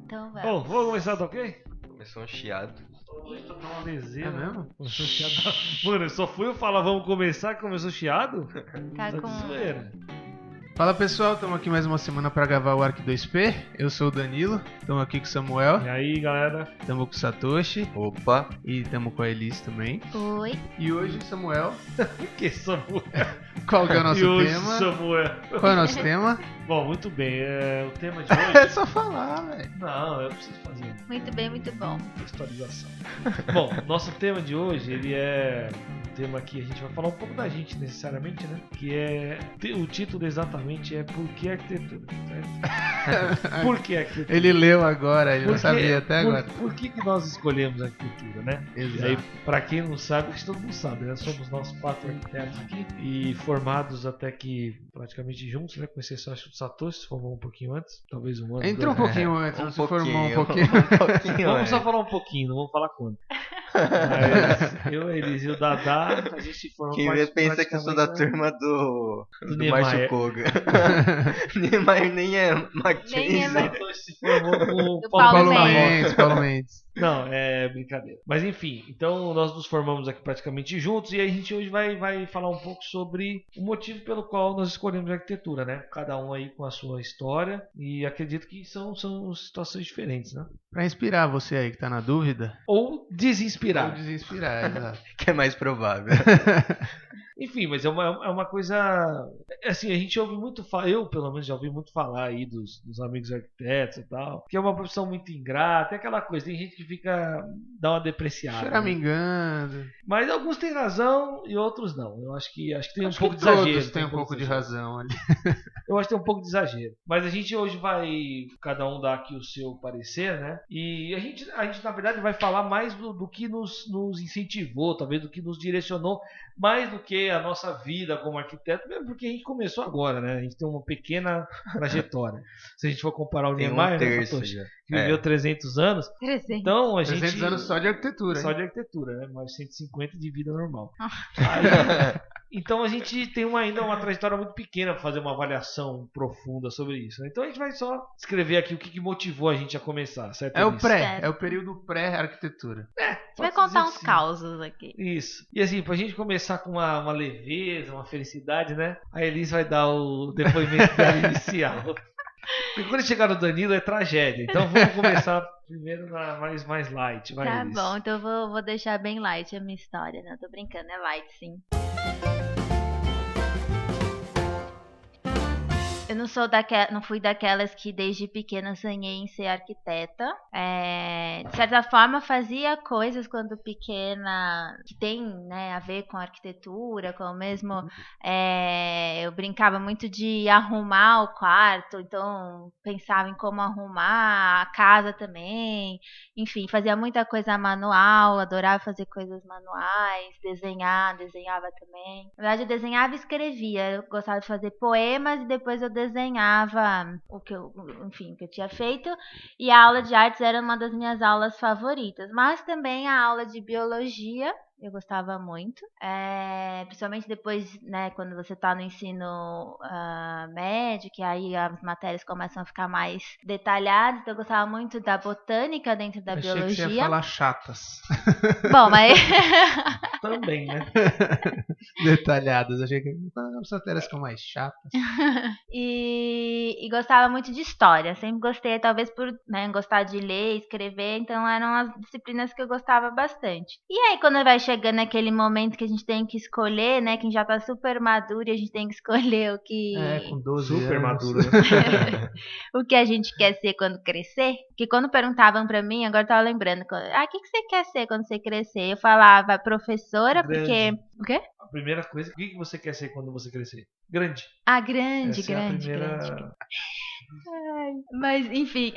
Então Bom, vamos começar, tá ok? Começou um chiado. Tá uma leseira. É mesmo? Começou chiado. Mano, só fui eu falar vamos começar que começou chiado? Tá Tá com... de zoeira. Fala pessoal, estamos aqui mais uma semana para gravar o Arc 2P. Eu sou o Danilo, estamos aqui com o Samuel, E aí, galera? estamos com o Satoshi Opa! e estamos com a Elise também. Oi. E hoje, Samuel, Que Samuel? qual que é o nosso E hoje, tema? Samuel? Qual é o nosso tema? Bom, muito bem. O tema de É hoje... só falar, velho. Não, eu preciso fazer Muito bem, muito bom. uma textualização. Bom, nosso tema de hoje, ele é um tema que a gente vai falar um pouco da gente necessariamente, né? Que é... O título exatamente é Por que Arquitetura? Certo? Por que Arquitetura? Ele leu agora, ele não Por que- sabia até agora. Por que nós escolhemos a arquitetura, né? E aí, Exato. pra quem não sabe, acho que todo mundo sabe, né? Somos nós 4 arquitetos aqui e formados até que praticamente juntos, né? Com exceção, acho que do Satoshi, se formou um pouquinho antes, talvez um ano. Entrou um dois. pouquinho antes, Um não se formou um pouquinho. pouquinho. Vamos só falar um pouquinho, não vamos falar quanto. Mas eu, eles e o Dadá, a gente se formou Quem vê pensa que eu sou da praticamente, turma do Niemeyer. Márcio Koga. Niemeyer nem é Nem é Mackenzie. mais- Satoshi se formou com o Do Paulo Paulo Paulo Mendes. Mendes, Paulo Mendes. Não, é brincadeira. Mas enfim, então nós nos formamos aqui praticamente juntos e aí a gente hoje vai falar um pouco sobre o motivo pelo qual nós escolhemos a arquitetura, né? Cada um aí com a sua história e acredito que são situações diferentes, né? Pra inspirar você aí que tá na dúvida. Ou Ou desinspirar. desinspirar, exato. Que é mais provável. Enfim, mas é uma coisa. Assim, a gente ouve muito falar, eu pelo menos já ouvi muito falar aí dos amigos arquitetos e tal, que é uma profissão muito ingrata, é aquela coisa, tem gente que dá uma depreciada. Né? Choramingando. Mas alguns têm razão e outros não. Eu acho que tem um Acho pouco que de exagero. todos têm um pouco de razão ali. Eu acho que tem um pouco de exagero. Mas a gente hoje vai, cada um dar aqui o seu parecer, né? E a gente na verdade, vai falar mais do que nos incentivou, talvez do que nos direcionou, mais do que a nossa vida como arquiteto, mesmo porque a gente começou agora, né? A gente tem uma pequena trajetória. Se a gente for comparar o Tem Niemeyer, um terço Satoshi, já. que viveu 300 anos, 300. então a gente... 300 anos só de arquitetura, Só hein? de arquitetura, né? Mais 150 de vida normal. Ah. Aí, então a gente tem ainda uma trajetória muito pequena para fazer uma avaliação profunda sobre isso. Né? Então a gente vai só escrever aqui o que motivou a gente a começar, certo? É o Elise? pré, Certo. é o período pré-arquitetura. Você vai Pode contar dizer uns assim. causos aqui. Isso. E assim, pra gente começar com uma leveza, uma felicidade, né? A Elise vai dar o depoimento dela inicial. Porque quando chegar no Danilo é tragédia. Então vamos começar primeiro na mais light. Vai, Tá Elise. bom, então eu vou deixar bem light a minha história. Não, tô brincando, é light sim. Eu não fui daquelas que desde pequena sonhei em ser arquiteta. De certa forma fazia coisas quando pequena que tem, né, a ver com arquitetura, com o mesmo. Eu brincava muito de arrumar o quarto, então pensava em como arrumar a casa também. Enfim, fazia muita coisa manual, adorava fazer coisas manuais, desenhava também. Na verdade, eu desenhava e escrevia. Eu gostava de fazer poemas e depois eu desenhava o que eu tinha feito. E a aula de artes era uma das minhas aulas favoritas. Mas também a aula de biologia eu gostava muito, principalmente depois, né, quando você está no ensino médio, que aí as matérias começam a ficar mais detalhadas, então eu gostava muito da botânica dentro da Achei biologia. que você ia falar chatas. Bom, mas Também, né? Detalhadas. Achei que as matérias ficam mais chatas. e gostava muito de história, sempre gostei, talvez por, né, gostar de ler, escrever, então eram as disciplinas que eu gostava bastante. E aí quando vai chegando aquele momento que a gente tem que escolher, né, quem já tá super maduro e a gente tem que escolher o que Com 12 Super anos. maduro. Né? o que a gente quer ser quando crescer. Porque quando perguntavam pra mim, agora eu tava lembrando, o que você quer ser quando você crescer? Eu falava professora, Grande. porque... O quê? A primeira coisa, o que você quer ser quando você crescer? Grande. Grande, Essa é a grande, primeira... grande. Mas, enfim,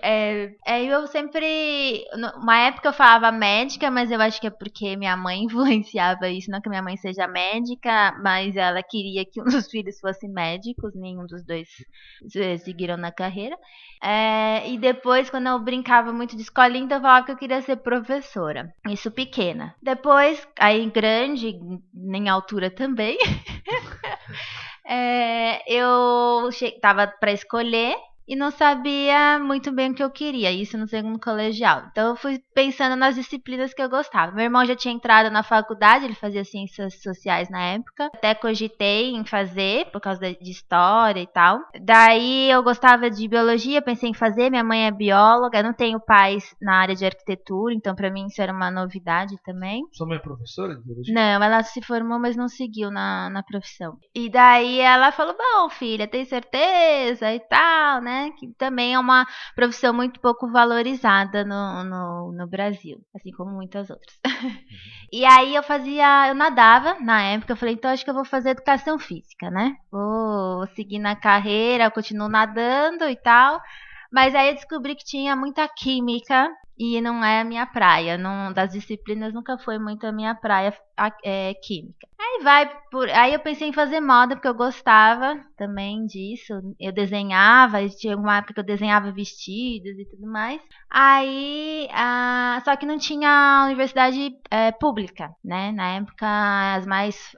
eu sempre... Uma época eu falava médica, mas eu acho que é porque minha mãe influenciava isso. Não que minha mãe seja médica, mas ela queria que um dos filhos fosse médicos. Nenhum dos dois seguiram na carreira. E depois, quando eu brincava muito de escolinha, então eu falava que eu queria ser professora. Isso pequena. Depois, aí grande, em altura também... eu tava para escolher e não sabia muito bem o que eu queria, isso no segundo colegial. Então eu fui pensando nas disciplinas que eu gostava. Meu irmão já tinha entrado na faculdade, ele fazia ciências sociais na época. Até cogitei em fazer, por causa de história e tal. Daí eu gostava de biologia, pensei em fazer, minha mãe é bióloga, eu não tenho pais na área de arquitetura, então pra mim isso era uma novidade também. Sua mãe é professora de biologia? Não, ela se formou, mas não seguiu na profissão. E daí ela falou, bom, filha, tem certeza e tal, né? Que também é uma profissão muito pouco valorizada no Brasil, assim como muitas outras. E aí eu nadava na época, eu falei, então acho que eu vou fazer educação física, né? Vou seguir na carreira, eu continuo nadando e tal. Mas aí eu descobri que tinha muita química e não é a minha praia. Não, das disciplinas nunca foi muito a minha praia, química. Aí eu pensei em fazer moda, porque eu gostava também disso. Eu desenhava, tinha uma época que eu desenhava vestidos e tudo mais. Aí, só que não tinha universidade pública, né? Na época, as mais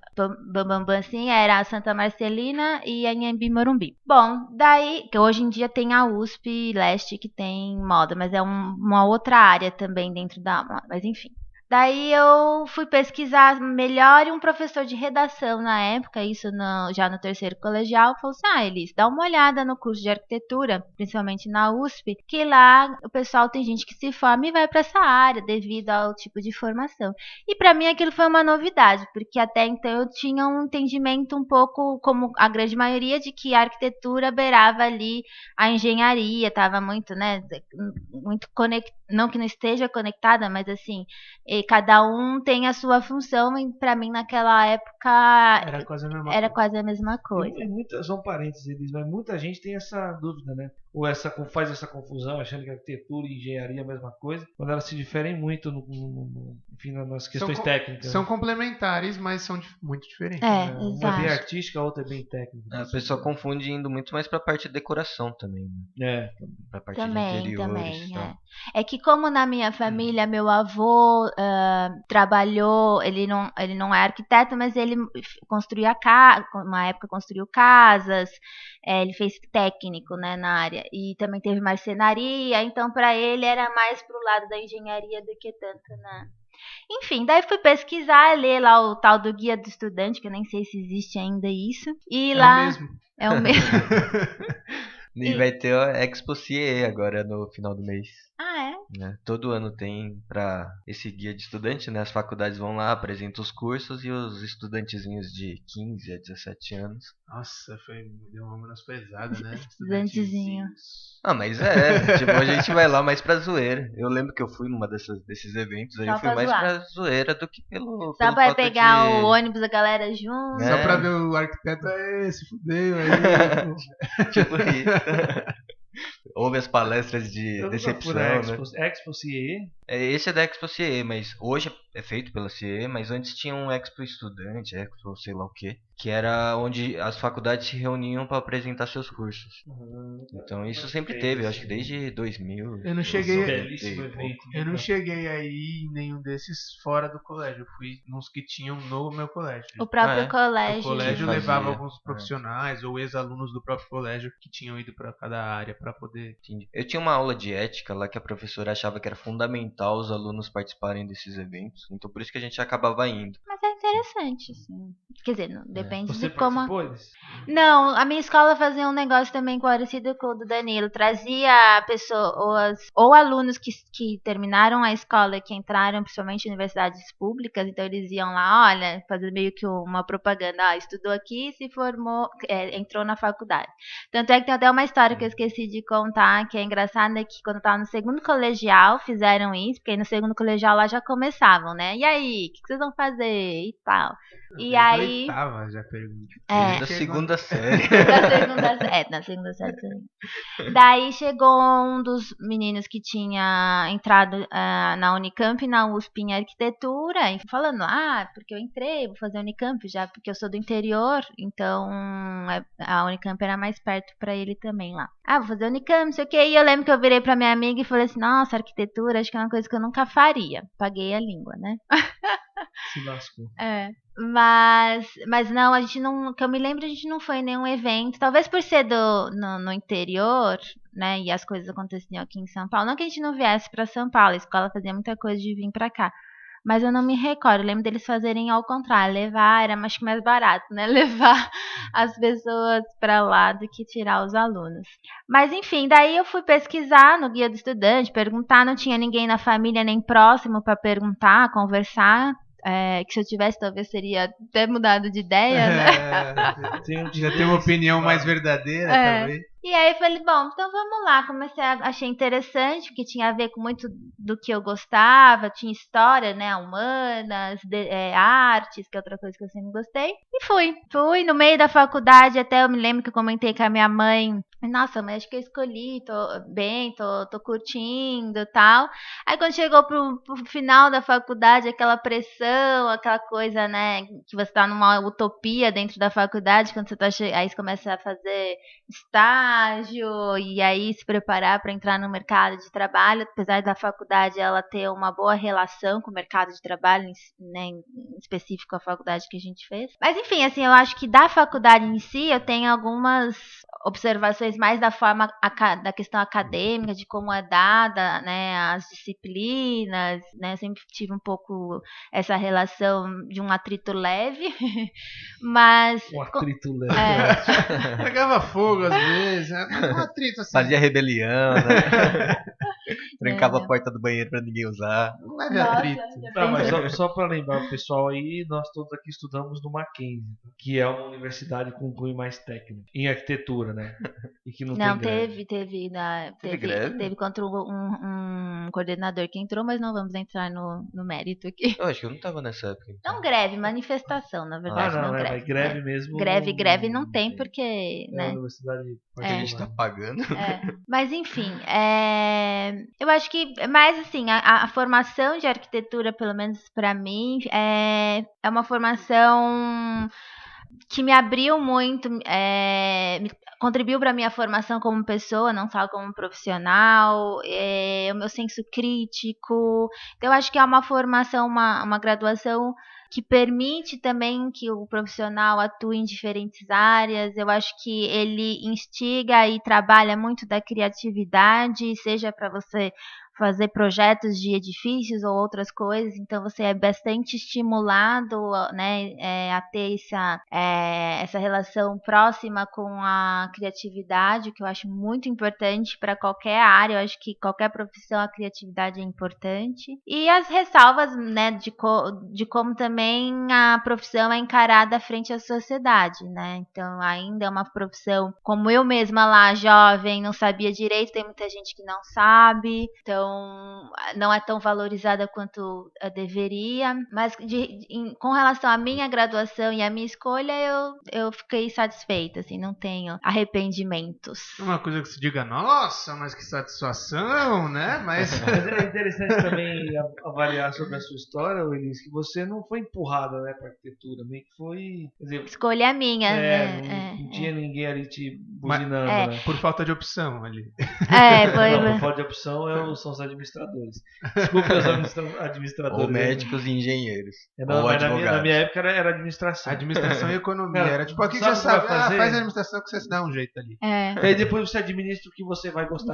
bambambam assim, era a Santa Marcelina e a Anhembi Morumbi. Bom, daí, que hoje em dia tem a USP Leste que tem moda, mas é uma outra área também dentro da moda, mas enfim. Daí eu fui pesquisar melhor e um professor de redação na época, isso já no terceiro colegial, falou assim, Elis, dá uma olhada no curso de arquitetura, principalmente na USP, que lá o pessoal tem gente que se forma e vai para essa área devido ao tipo de formação. E para mim aquilo foi uma novidade, porque até então eu tinha um entendimento um pouco, como a grande maioria, de que a arquitetura beirava ali a engenharia, estava muito, né, muito conectada, não que não esteja conectada, mas assim, cada um tem a sua função, e pra mim naquela época Era quase a mesma era coisa. quase a mesma coisa. São parênteses, Elis, mas muita gente tem essa dúvida, né? Ou faz essa confusão, achando que arquitetura e engenharia é a mesma coisa, quando elas se diferem muito enfim, nas questões técnicas. São complementares, mas são muito diferentes. Uma é bem exato. artística, a outra é bem técnica. A pessoa confunde indo muito mais pra parte de decoração também, né? Pra parte de interiores e tal. É que como na minha família, meu avô trabalhou, ele não é arquiteto, mas ele construía uma época construiu casas, ele fez técnico, né, na área, e também teve marcenaria, então para ele era mais pro lado da engenharia do que tanto na... Enfim, daí fui pesquisar, ler lá o tal do Guia do Estudante, que eu nem sei se existe ainda isso, e lá... o mesmo. É o mesmo. E vai ter a Expo CIE agora no final do mês. Ah, é? Né? Todo ano tem pra esse guia de estudante, né? As faculdades vão lá, apresentam os cursos e os estudantezinhos de 15 a 17 anos. Nossa, deu uma menosprezada, né? Estudantezinho. Ah, mas tipo, a gente vai lá mais pra zoeira. Eu lembro que eu fui numa desses eventos aí, Só eu fui pra mais zoar. pra zoeira do que Só pelo pra fato pegar de... o ônibus, a galera junto. É. Só pra ver o arquiteto, se fudeu aí. Tipo isso. Houve as palestras de Eu nunca decepção, fui na né? Expo CIE. Esse é da Expo CIE, mas hoje é feito pela CIE, mas antes tinha um Expo Estudante, Expo sei lá o que era onde as faculdades se reuniam para apresentar seus cursos. Então isso sempre teve, eu acho que desde 2000. Eu não cheguei- Belíssimo evento. Eu não cheguei aí em nenhum desses fora do colégio. Eu fui nos que tinham no meu colégio. O próprio É. O colégio. colégio fazia, levava alguns profissionais ou ex-alunos do próprio colégio que tinham ido para cada área para poder. Entendi. Eu tinha uma aula de ética lá que a professora achava que era fundamental os alunos participarem desses eventos. Então por isso que a gente acabava indo. Mas é interessante, sim. Quer dizer, depende Você de como. participou disso? Não, a minha escola fazia um negócio também parecido com o do Danilo. Trazia pessoas ou alunos que terminaram a escola, que entraram principalmente em universidades públicas, então eles iam lá, olha, fazer meio que uma propaganda, estudou aqui, se formou, entrou na faculdade. Tanto é que tem até uma história que eu esqueci de contar, que é engraçada, que quando eu tava no segundo colegial fizeram isso, porque aí no segundo colegial lá já começavam, né? E aí, o que vocês vão fazer e tal? E aí... Tava, já pergunto. Da segunda série. Na segunda série também. Daí chegou um dos meninos que tinha entrado na Unicamp e na USP em arquitetura, e falando, porque eu entrei, vou fazer Unicamp já, porque eu sou do interior, então a Unicamp era mais perto pra ele também lá. Vou fazer Unicamp, não sei o que, e eu lembro que eu virei pra minha amiga e falei assim, nossa, arquitetura, acho que é uma coisa que eu nunca faria. Paguei a língua, né? Se lascou. Mas não, a gente não, que eu me lembro, a gente não foi em nenhum evento. Talvez por ser no interior, né? E as coisas aconteciam aqui em São Paulo. Não que a gente não viesse para São Paulo, a escola fazia muita coisa de vir para cá. Mas eu não me recordo, eu lembro deles fazerem ao contrário, levar, era acho que mais barato, né? Levar as pessoas para lá do que tirar os alunos. Mas enfim, daí eu fui pesquisar no guia do estudante, perguntar, não tinha ninguém na família nem próximo para perguntar, conversar. Que se eu tivesse, talvez teria até mudado de ideia, né? Já tem uma opinião mais verdadeira, talvez. E aí eu falei, bom, então vamos lá. Achei interessante, porque tinha a ver com muito do que eu gostava, tinha história, né, humanas, artes, que é outra coisa que eu sempre gostei. E fui no meio da faculdade, até eu me lembro que eu comentei com a minha mãe, nossa, mas acho que eu escolhi, tô curtindo e tal. Aí quando chegou pro final da faculdade, aquela pressão, aquela coisa, né, que você tá numa utopia dentro da faculdade, quando você tá aí você começa a fazer estágio e aí se preparar para entrar no mercado de trabalho, apesar da faculdade ela ter uma boa relação com o mercado de trabalho, né, em específico a faculdade que a gente fez. Mas enfim, assim, eu acho que da faculdade em si eu tenho algumas observações mais da forma da questão acadêmica, de como é dada, né, as disciplinas, né, eu sempre tive um pouco essa relação de um atrito leve, mas... Um atrito leve. Pegava fogo às vezes, um atrito assim. Fazia rebelião, né? Trancava a porta do banheiro pra ninguém usar. Não leve atrito. Não, mas só para lembrar o pessoal aí, nós todos aqui estudamos no Mackenzie, que é uma universidade com um cunho mais técnico, em arquitetura, né? E que não tem teve greve? Teve contra um coordenador que entrou, mas não vamos entrar no mérito aqui. Eu acho que eu não tava nessa época. Então. Não greve, manifestação, na verdade. não, greve. Mas greve mesmo. Greve não tem, porque, é né? Universidade Porque a gente tá pagando. Mas enfim, eu acho que, mais assim, a formação de arquitetura, pelo menos para mim, é uma formação que me abriu muito, contribuiu para a minha formação como pessoa, não só como profissional, o meu senso crítico. Então, eu acho que é uma formação, uma graduação que permite também que o profissional atue em diferentes áreas. Eu acho que ele instiga e trabalha muito da criatividade, seja para você fazer projetos de edifícios ou outras coisas, então você é bastante estimulado, né, a ter essa relação próxima com a criatividade, que eu acho muito importante para qualquer área. Eu acho que qualquer profissão a criatividade é importante. E as ressalvas, né, de como também a profissão é encarada frente à sociedade, né? Então ainda é uma profissão, como eu mesma lá, jovem, não sabia direito, tem muita gente que não sabe, então não é tão valorizada quanto deveria, mas com relação à minha graduação e à minha escolha, eu fiquei satisfeita, assim, não tenho arrependimentos. Uma coisa que se diga, nossa, mas que satisfação, né? Mas é interessante também avaliar sobre a sua história, Elis, que você não foi empurrada, né, para arquitetura, meio que foi, quer dizer, escolha minha, né? Não tinha ninguém ali te buzinando, né? Por falta de opção ali. Por falta de opção são os administradores. Desculpa os administradores. Ou médicos e engenheiros. Ou advogados. Na minha época era administração. Administração e economia. Era tipo, aqui você sabe, faz a administração que você se dá um jeito ali. E aí depois você administra o que você vai gostar.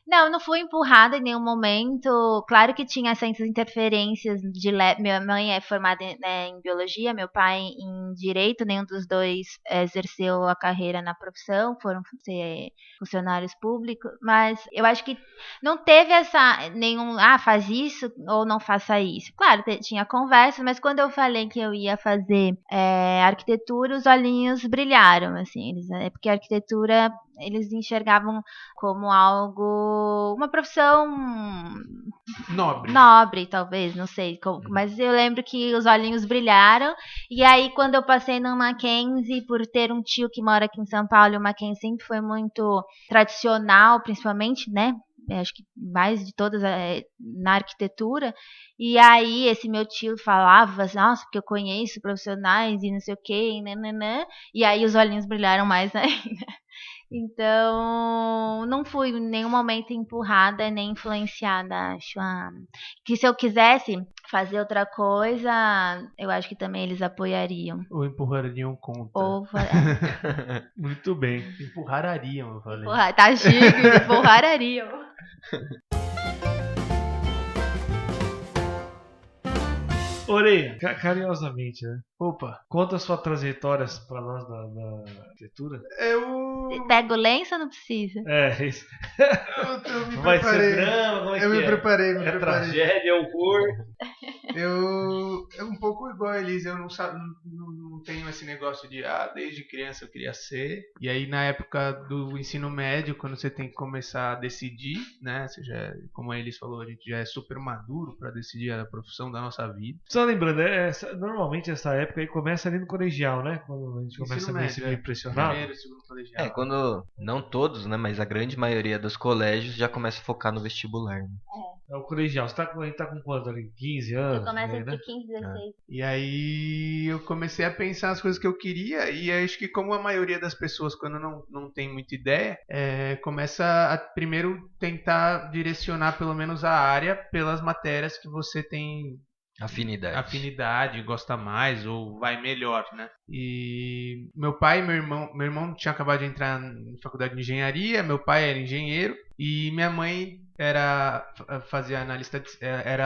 Não fui empurrada em nenhum momento. Claro que tinha essas interferências de minha mãe é formada em biologia, meu pai em direito, nenhum dos dois exerceu a carreira na profissão, foram ser funcionários públicos, mas eu acho que não teve faz isso ou não faça isso. Claro, tinha conversa, mas quando eu falei que eu ia fazer arquitetura, os olhinhos brilharam, assim, porque a arquitetura eles enxergavam como algo, uma profissão nobre, talvez, não sei, mas eu lembro que os olhinhos brilharam. E aí quando eu passei no Mackenzie, por ter um tio que mora aqui em São Paulo, e o Mackenzie sempre foi muito tradicional, principalmente, né, acho que mais de todas na arquitetura, e aí esse meu tio falava, nossa, porque eu conheço profissionais e não sei o que, e aí os olhinhos brilharam mais ainda. Então, não fui em nenhum momento empurrada nem influenciada, acho. Que se eu quisesse fazer outra coisa, eu acho que também eles apoiariam. Ou empurrariam contra. Muito bem. Empurrariam, eu falei. Porra, tá chique, empurrariam. Orelha, carinhosamente, né? Opa, Conta a sua trajetória pra nós da arquitetura. Pega o lenço ou não precisa? Isso. Eu me Vai preparei. ser drama, como é Eu que me preparei, me É preparei. tragédia, é horror. É um pouco igual a Elisa, eu não tenho esse negócio de desde criança eu queria ser. E aí na época do ensino médio, quando você tem que começar a decidir, né? Você já, como a Elisa falou, a gente já é super maduro para decidir a profissão da nossa vida. Só lembrando, normalmente essa época aí começa ali no colegial, né? Quando a gente Ensino começa a médio, se meio impressionado. Primeiro, segundo colegial. Quando, não todos, né, mas a grande maioria dos colégios já começa a focar no vestibular, né? É o colegial. A gente tá com quanto ali? 15 anos? Você começa né? de 15, 16. E aí eu comecei a pensar as coisas que eu queria, e acho que como a maioria das pessoas, quando não tem muita ideia, começa a primeiro tentar direcionar pelo menos a área pelas matérias que você tem afinidade, gosta mais ou vai melhor, né? E meu pai e meu irmão tinha acabado de entrar na faculdade de engenharia, meu pai era engenheiro e minha mãe era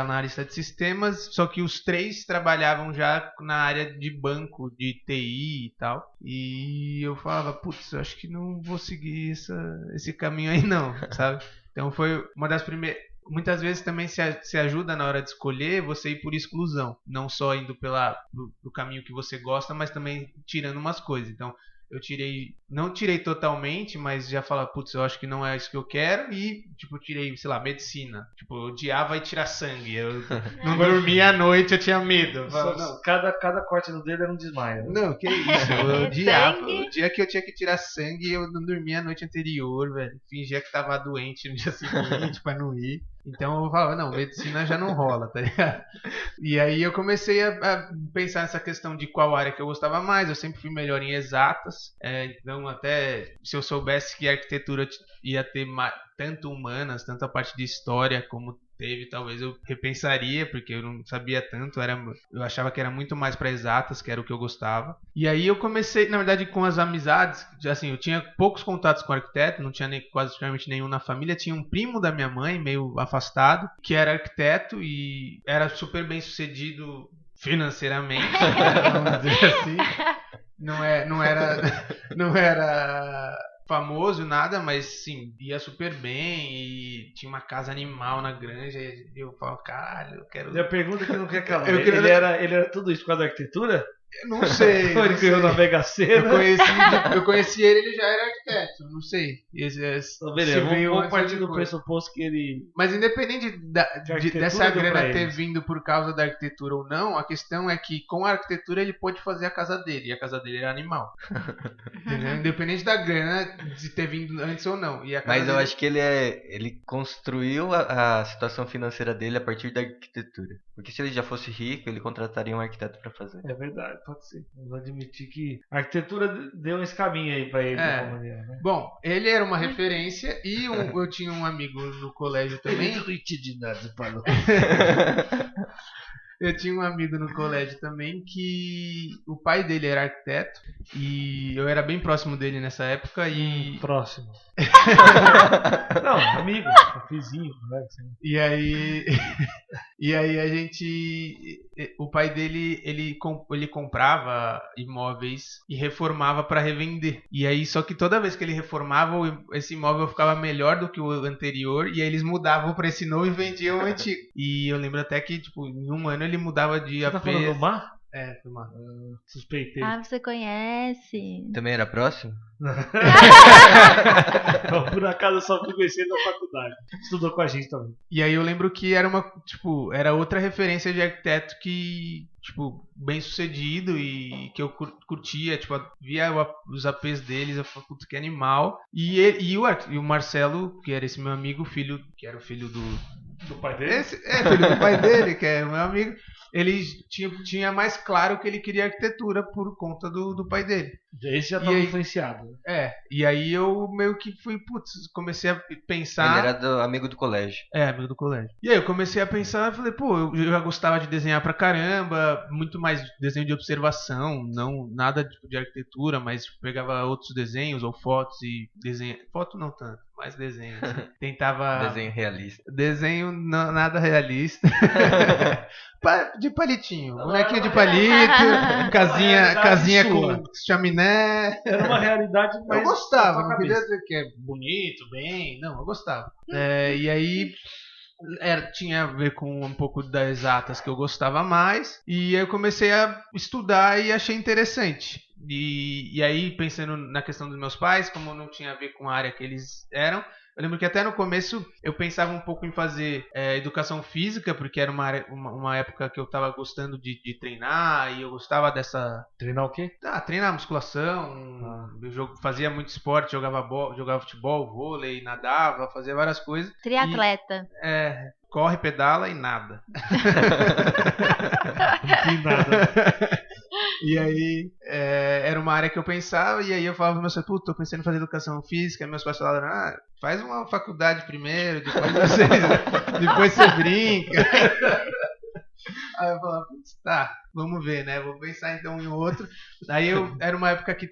analista de sistemas, só que os três trabalhavam já na área de banco, de TI e tal. E eu falava, putz, eu acho que não vou seguir esse caminho aí não, sabe? Então foi uma das primeiras. Muitas vezes também se ajuda na hora de escolher você ir por exclusão, não só indo do caminho que você gosta, mas também tirando umas coisas. Então eu não tirei totalmente, mas já falava, putz, eu acho que não é isso que eu quero, e tipo, tirei, sei lá, medicina. Tipo, eu odiava ir tirar sangue, eu não dormia à noite, eu tinha medo. Eu falava, não. Cada corte no dedo era um desmaio. Né? Não, que isso, eu odiava. O dia que eu tinha que tirar sangue, eu não dormia a noite anterior, velho. Fingia que tava doente no dia seguinte pra não ir. Então eu falava, não, medicina já não rola, tá ligado? E aí eu comecei a pensar nessa questão de qual área que eu gostava mais. Eu sempre fui melhor em exatas. Então até se eu soubesse que a arquitetura ia ter tanto humanas, tanto a parte de história como teve, talvez eu repensaria, porque eu não sabia tanto, eu achava que era muito mais para exatas, que era o que eu gostava. E aí eu comecei, na verdade, com as amizades, assim, eu tinha poucos contatos com arquiteto, não tinha quase praticamente nenhum na família, tinha um primo da minha mãe, meio afastado, que era arquiteto e era super bem sucedido financeiramente, vamos dizer assim. Não era famoso, nada, mas sim, ia super bem e tinha uma casa animal na granja e eu falo, caralho, eu quero... E a pergunta que não quer calar, ele era tudo isso por causa da arquitetura? Eu não sei. Ele ganhou na Mega Sena. Eu conheci ele já era arquiteto, não sei. Beleza, vamos partir do pressuposto que ele... Mas independente dessa grana ter vindo por causa da arquitetura ou não, a questão é que com a arquitetura ele pôde fazer a casa dele, e a casa dele era animal. Independente da grana de ter vindo antes ou não. Mas eu acho que ele construiu a situação financeira dele a partir da arquitetura. Porque se ele já fosse rico, ele contrataria um arquiteto para fazer. É verdade, pode ser. Vamos admitir que a arquitetura deu esse caminho aí pra ele. De alguma maneira, né? Bom, ele era uma referência e eu tinha um amigo no colégio também. Eu tinha um amigo no colégio também que o pai dele era arquiteto e eu era bem próximo dele nessa época e... Próximo. Não, amigo, vizinho, né? E aí a gente... O pai dele, ele comprava imóveis e reformava para revender. E aí, só que toda vez que ele reformava, esse imóvel ficava melhor do que o anterior e aí eles mudavam para esse novo e vendiam o antigo. E eu lembro até que, tipo, em um ano ele mudava de AP. Você tá falando do Mar? Do Mar. Suspeitei. Você conhece? Também era próximo? Por acaso eu só fui conhecer na faculdade. Estudou com a gente também. E aí eu lembro que era outra referência de arquiteto que, bem sucedido e que eu curtia, via os APs deles, eu falei, puta, que animal. E o Marcelo, que era esse meu amigo, que era o filho Do pai dele? Filho do pai dele, que é o meu amigo. Ele tinha mais claro que ele queria arquitetura por conta do pai dele. Esse já estava influenciado. E aí eu meio que comecei a pensar... Ele era amigo do colégio. Amigo do colégio. E aí eu comecei a pensar, falei, eu já gostava de desenhar pra caramba, muito mais desenho de observação, não nada de arquitetura, mas pegava outros desenhos ou fotos e desenho... Foto não tanto, mas desenho. Assim. Tentava... Desenho realista. Desenho nada realista. De palitinho, bonequinho de palito, casinha com chaminé. Era uma realidade mais... Eu gostava, não queria dizer que é bonito, bem, não, eu gostava. E aí tinha a ver com um pouco das exatas que eu gostava mais, e eu comecei a estudar e achei interessante. E aí, pensando na questão dos meus pais, como não tinha a ver com a área que eles eram, eu lembro que até no começo eu pensava um pouco em fazer educação física, porque era uma época que eu estava gostando de treinar e eu gostava dessa... Treinar o quê? Treinar musculação, eu fazia muito esporte, jogava futebol, vôlei, nadava, fazia várias coisas. Triatleta. Corre, pedala e nada. Não nada. E aí, era uma área que eu pensava, e aí eu falava pro meu pai, tô pensando em fazer educação física, e meus pais falaram, faz uma faculdade primeiro, depois você brinca. Aí eu falava, tá, vamos ver, né? Vou pensar então em outro. Aí era uma época que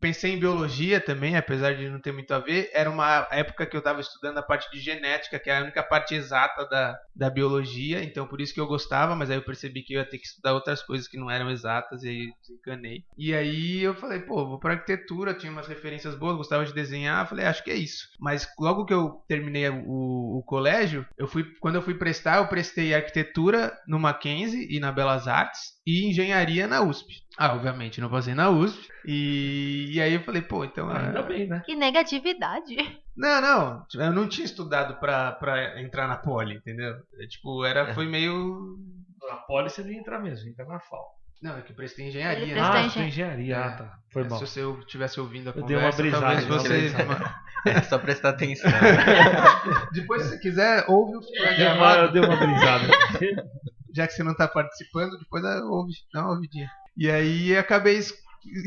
pensei em biologia também, apesar de não ter muito a ver. Era uma época que eu estava estudando a parte de genética, que é a única parte exata da biologia. Então por isso que eu gostava, mas aí eu percebi que eu ia ter que estudar outras coisas que não eram exatas e aí desencanei. E aí eu falei, vou para arquitetura, tinha umas referências boas, gostava de desenhar. Falei, acho que é isso. Mas logo que eu terminei o colégio, quando eu fui prestar, eu prestei arquitetura no Mackenzie e na Belas Artes e engenharia na USP. Obviamente não passei na USP. E aí eu falei, então... Ainda bem, né? Que negatividade. Não, eu não tinha estudado pra entrar na Poli, entendeu? Foi meio... Na Poli você nem entra mesmo, entra na FAO. Não, é que eu prestei engenharia. Ele prestou engenharia. Tá. Foi mal. Se você estivesse ouvindo a eu conversa, dei uma talvez brisada, você... É só prestar atenção. Depois, se quiser, ouve o que foi Eu gravado. dei uma brisada. Já que você não está participando, depois dá uma ouvidinha. E aí acabei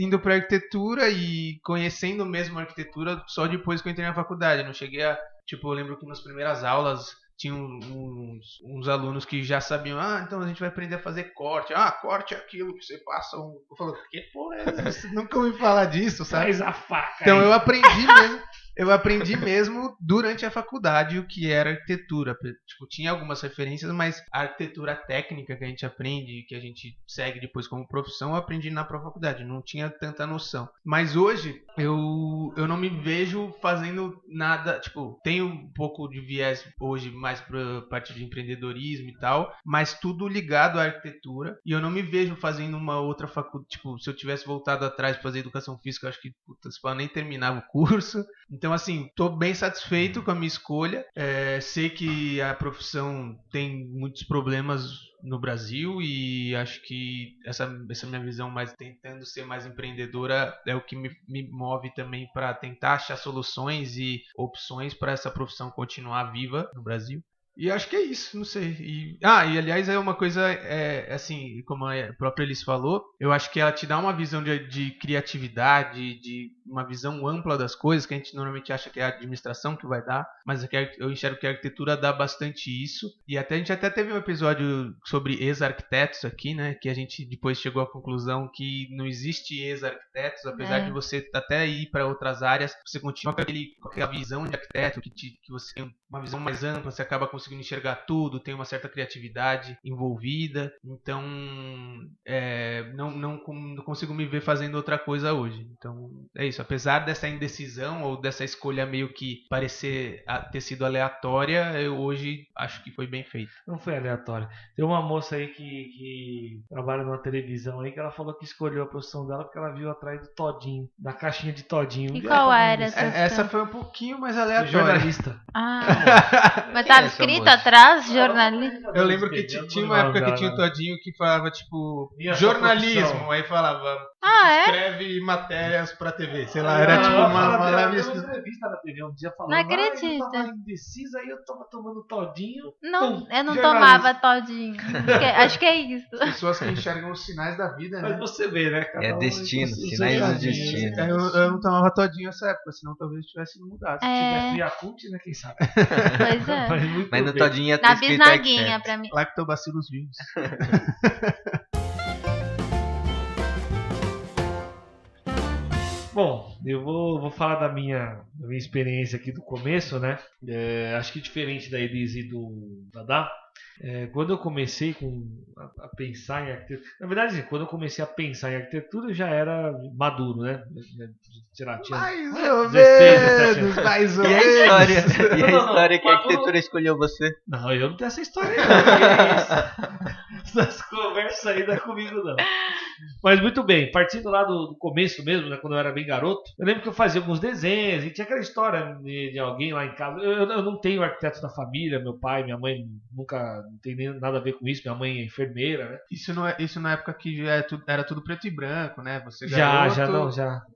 indo para arquitetura e conhecendo mesmo a arquitetura só depois que eu entrei na faculdade. Não cheguei a... eu lembro que nas primeiras aulas tinha uns alunos que já sabiam, então a gente vai aprender a fazer corte. Corte é aquilo que você passa Eu falo, que porra é essa? Você nunca ouviu falar disso, sabe? Faz a faca. Então eu aprendi mesmo durante a faculdade o que era arquitetura. Tinha algumas referências, mas a arquitetura técnica que a gente aprende, que a gente segue depois como profissão, eu aprendi na própria faculdade. Não tinha tanta noção. Mas hoje, eu não me vejo fazendo nada... tenho um pouco de viés hoje mais pra parte de empreendedorismo e tal, mas tudo ligado à arquitetura. E eu não me vejo fazendo uma outra faculdade. Se eu tivesse voltado atrás para fazer educação física, eu acho que eu nem terminava o curso. Então, assim, tô bem satisfeito com a minha escolha. Sei que a profissão tem muitos problemas no Brasil e acho que essa minha visão mais tentando ser mais empreendedora é o que me move também para tentar achar soluções e opções para essa profissão continuar viva no Brasil. E acho que é isso, não sei. E aliás, é uma coisa, assim, como a própria Elis falou, eu acho que ela te dá uma visão de criatividade, de uma visão ampla das coisas, que a gente normalmente acha que é a administração que vai dar, mas eu enxergo que a arquitetura dá bastante isso. E a gente até teve um episódio sobre ex-arquitetos aqui, né, que a gente depois chegou à conclusão que não existe ex-arquitetos, apesar de você até ir para outras áreas, você continua com aquela visão de arquiteto, que você tem uma visão mais ampla, você acaba conseguindo enxergar tudo, tem uma certa criatividade envolvida, então não consigo me ver fazendo outra coisa hoje. Então é isso, apesar dessa indecisão ou dessa escolha meio que parecer ter sido aleatória, eu hoje acho que foi bem feito. Não foi aleatória. Tem uma moça aí que trabalha numa televisão aí que ela falou que escolheu a profissão dela porque ela viu atrás do Todinho, da caixinha de Todinho. E qual era essa? Essa foi um pouquinho mais aleatória. Jornalista. Mas estava escrito atrás, jornalista? Eu lembro que tinha uma época que tinha o Todinho que falava, jornalismo. Aí falava Escreve matérias pra TV. Sei lá, era tipo uma leve entrevista na TV um dia falando. Não acredito. Eu tava indecisa, aí eu tava tomando todinho. Não, eu não tomava todinho. Acho que é isso. Pessoas que enxergam os sinais da vida, né? Mas você vê, né? É destino, sinais do destino. Eu não tomava todinho nessa época, senão talvez tivesse mudado. Se tivesse Yakult, né? Quem sabe? Pois é. Mas no todinho ia ter Na escrito bisnaguinha pra mim. Lactobacillus vivos. Bom, eu vou falar da minha experiência aqui do começo, né? Acho que diferente da Elise e do Dadá. Quando eu comecei a pensar em arquitetura, na verdade, quando eu comecei a pensar em arquitetura, eu já era maduro, né? Sei lá, tinha mais ou 16, menos, 17 mais ou E a menos. história, história que a arquitetura escolheu você? Não, eu não tenho essa história não. Essas conversas aí não é comigo não. Mas muito bem, partindo lá do começo mesmo, né, quando eu era bem garoto, eu lembro que eu fazia alguns desenhos e tinha aquela história de alguém lá em casa. Eu não tenho arquiteto da família, meu pai, minha mãe nunca não tem nem nada a ver com isso, minha mãe é enfermeira, né? Isso na época que era tudo preto e branco, né? Você já.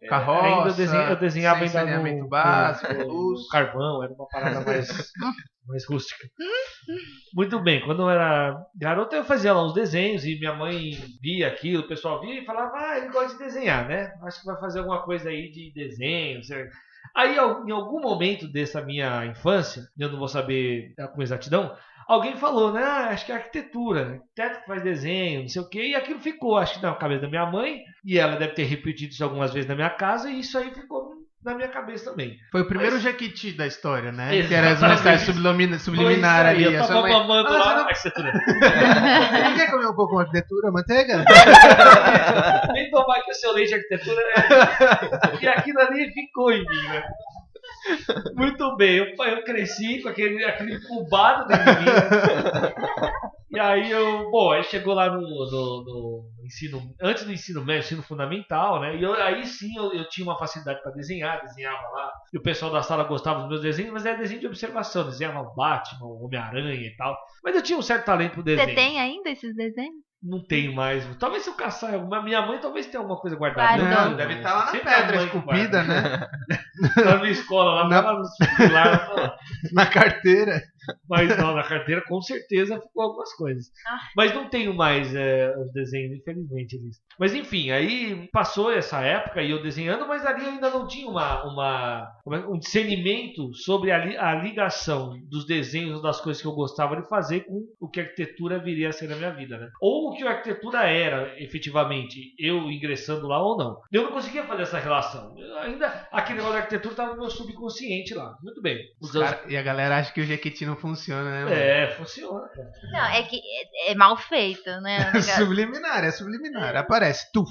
Carroça, Ainda eu desenhava sem ainda saneamento básico, no carvão, era uma parada mais rústica. Muito bem, quando eu era garoto eu fazia lá uns desenhos e minha mãe via aquilo, o pessoal via e falava, ele gosta de desenhar, né? Acho que vai fazer alguma coisa aí de desenho, certo? Aí em algum momento dessa minha infância, eu não vou saber com exatidão, alguém falou, né? Acho que é arquitetura, arquiteto que faz desenho, não sei o quê, e aquilo ficou, acho que na cabeça da minha mãe, e ela deve ter repetido isso algumas vezes na minha casa, e isso aí ficou na minha cabeça também. Foi o primeiro Jequiti da história, né? Exatamente. Que era as mensagens subliminar ali. Eu tava mamando lá na arquitetura. Você não quer comer um pouco de arquitetura, manteiga? Vem tomar aqui o seu leite de arquitetura, né? E aquilo ali ficou em mim, né? Muito bem, eu cresci com aquele incubado dentro de mim. E aí aí chegou lá no ensino, antes do ensino médio, ensino fundamental, né? E aí sim eu tinha uma facilidade para desenhava lá. E o pessoal da sala gostava dos meus desenhos, mas era desenho de observação, desenhava o Batman, o Homem-Aranha e tal. Mas eu tinha um certo talento pro desenho. Você tem ainda esses desenhos? Não tenho mais. Talvez se eu caçar alguma. Minha mãe talvez tenha alguma coisa guardada. Não, deve estar lá na pedra esculpida, né? Na minha escola, lá nos pilares. Na carteira. Mas não, na carteira com certeza ficou algumas coisas. Mas não tenho mais os desenhos, infelizmente. Mas enfim, aí passou essa época e eu desenhando, mas ali eu ainda não tinha um discernimento sobre a ligação dos desenhos, das coisas que eu gostava de fazer com o que a arquitetura viria a ser na minha vida, né? Ou o que a arquitetura era, efetivamente, eu ingressando lá ou não. Eu não conseguia fazer essa relação. Ainda aquele negócio da arquitetura estava no meu subconsciente lá. Muito bem. E a galera acha que o Jequiti não funciona, né? Mano? Funciona. Cara. Não, é que é mal feito, né? É subliminar. Aparece, tu.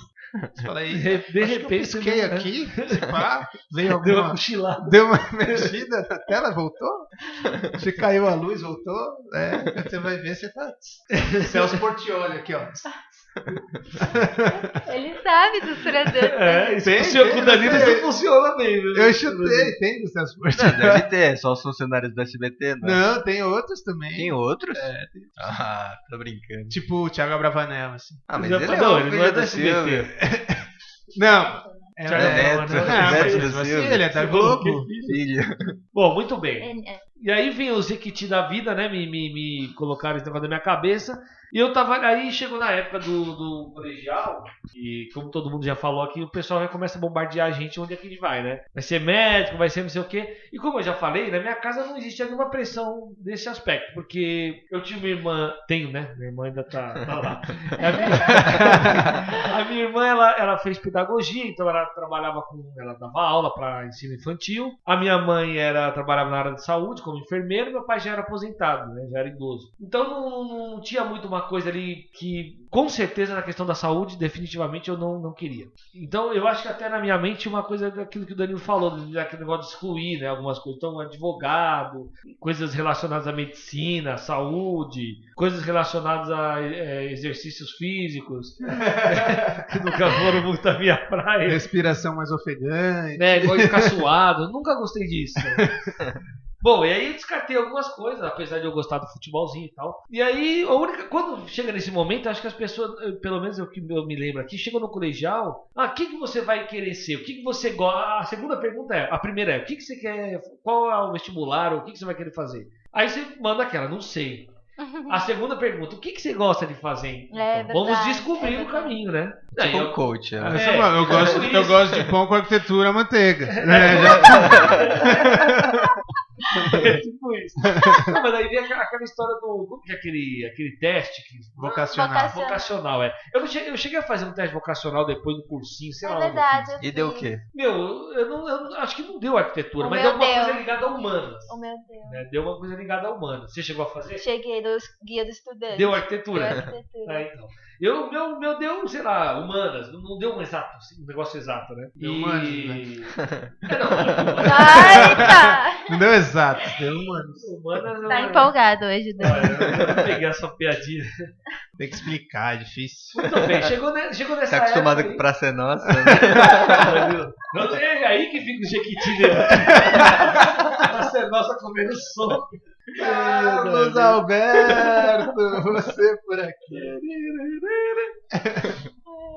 Você fala aí, de repente eu pisquei aqui, pá, veio deu uma cochilada. Deu uma mexida na tela, voltou. Você caiu a luz, voltou. Quando você vai ver, você tá Celso Portiolli aqui, ó. Ele sabe dos produtos. Isso com o Danilo isso funciona bem. Viu? Eu chutei, tem do Celso Portiolli. Não, deve ter, só os funcionários do SBT, não. Não, tem outros também. Tem outros? Tem. Tô brincando. Tipo o Thiago Abravanel, assim. Mas ele não é do SBT. Não. Ele é da Globo. Bom, muito bem. E aí vem os Jequiti da vida, né? Me colocaram esse negócio na minha cabeça. E eu tava. Aí chegou na época do colegial, e como todo mundo já falou aqui, o pessoal já começa a bombardear a gente onde é que a gente vai, né? Vai ser médico, vai ser não sei o quê. E como eu já falei, na minha casa não existia nenhuma pressão nesse aspecto, porque eu tinha uma irmã, tenho, né? Minha irmã ainda tá lá. A minha irmã, ela fez pedagogia, então ela dava aula para ensino infantil. A minha mãe trabalhava na área de saúde como enfermeira, meu pai já era aposentado, né? Já era idoso. Então não tinha muito uma coisa ali que, com certeza, na questão da saúde, definitivamente eu não queria. Então eu acho que até na minha mente uma coisa daquilo que o Danilo falou, daquele negócio de excluir, né? Algumas coisas. Então, advogado, coisas relacionadas à medicina, à saúde, coisas relacionadas a exercícios físicos, que nunca foram muito a minha praia. Respiração mais ofegante. Igual de ficar suado. Eu nunca gostei disso. Bom, e aí eu descartei algumas coisas, apesar de eu gostar do futebolzinho e tal. E aí, quando chega nesse momento, acho que as pessoas, pelo menos eu que eu me lembro aqui, chegam no colegial, o que você vai querer ser? O que você gosta? A segunda pergunta a primeira é, o que você quer, qual é o vestibular, o que você vai querer fazer? Aí você manda aquela, não sei. A segunda pergunta, o que você gosta de fazer? Então, vamos descobrir o caminho, né? Tipo um coach. Eu gosto de pão com arquitetura manteiga. É tipo isso. Não, mas aí vem aquela história do. Como que é aquele teste vocacional, é. Eu cheguei a fazer um teste vocacional depois do cursinho, sei lá. É verdade. E deu o quê? Meu, eu acho que não deu arquitetura, mas deu alguma coisa ligada a humanas. Oh, meu Deus. Né? Deu uma coisa ligada a humanas. Você chegou a fazer? Cheguei dos guia do estudante. Deu arquitetura? Deu arquitetura. Então. Meu deu, sei lá, humanas. Não deu um negócio exato, né? Deu humanos, né? Ai, tá. Não deu exato, deu humanos. Tá empolgado hoje, né? Eu não peguei essa piadinha. Tem que explicar, é difícil. Muito bem, chegou nessa Tá acostumado época com Praça é Nossa, né? É aí que fica o Jequiti dele. Praça é Nossa comendo sopa. Carlos Alberto, você por aqui.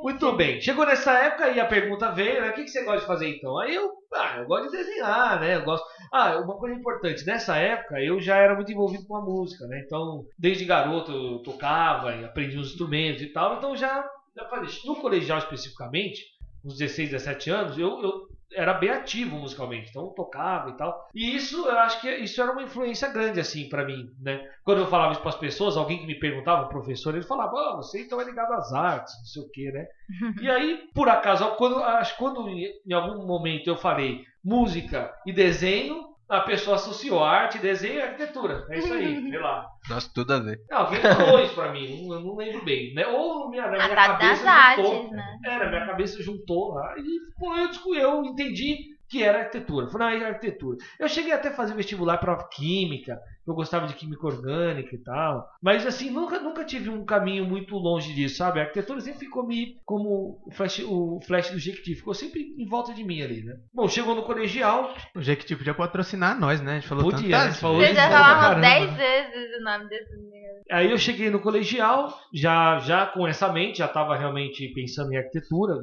Muito bem, chegou nessa época e a pergunta veio, né? O que você gosta de fazer então? Aí eu gosto de desenhar, né? Eu gosto. Uma coisa importante, nessa época eu já era muito envolvido com a música, né? Então, desde garoto eu tocava e aprendi uns instrumentos e tal, então já falei, no colegial especificamente, uns 16, 17 anos, eu era bem ativo musicalmente, então tocava e tal. E isso, eu acho que isso era uma influência grande, assim, pra mim, né? Quando eu falava isso pras pessoas, alguém que me perguntava, um professor, ele falava, você então é ligado às artes, não sei o quê, né? E aí, por acaso, quando em algum momento eu falei música e desenho, a pessoa associou arte, desenho e arquitetura. É isso aí, sei lá. Nossa, tudo a ver. Alguém falou isso pra mim, eu não lembro bem, né? Ou na minha cabeça das juntou. artes, né? Na minha cabeça juntou lá e eu entendi que era arquitetura. Falei, é arquitetura. Eu cheguei até a fazer vestibular para química, eu gostava de química orgânica e tal. Mas assim, nunca tive um caminho muito longe disso, sabe? A arquitetura sempre ficou como o flash do Jequiti, ficou sempre em volta de mim ali, né? Bom, chegou no colegial. O Jequiti podia patrocinar nós, né? A gente falou podia, tantas falou Vocês isso já pra falaram caramba. 10 vezes o nome desse menino. Aí eu cheguei no colegial, já com essa mente, já estava realmente pensando em arquitetura.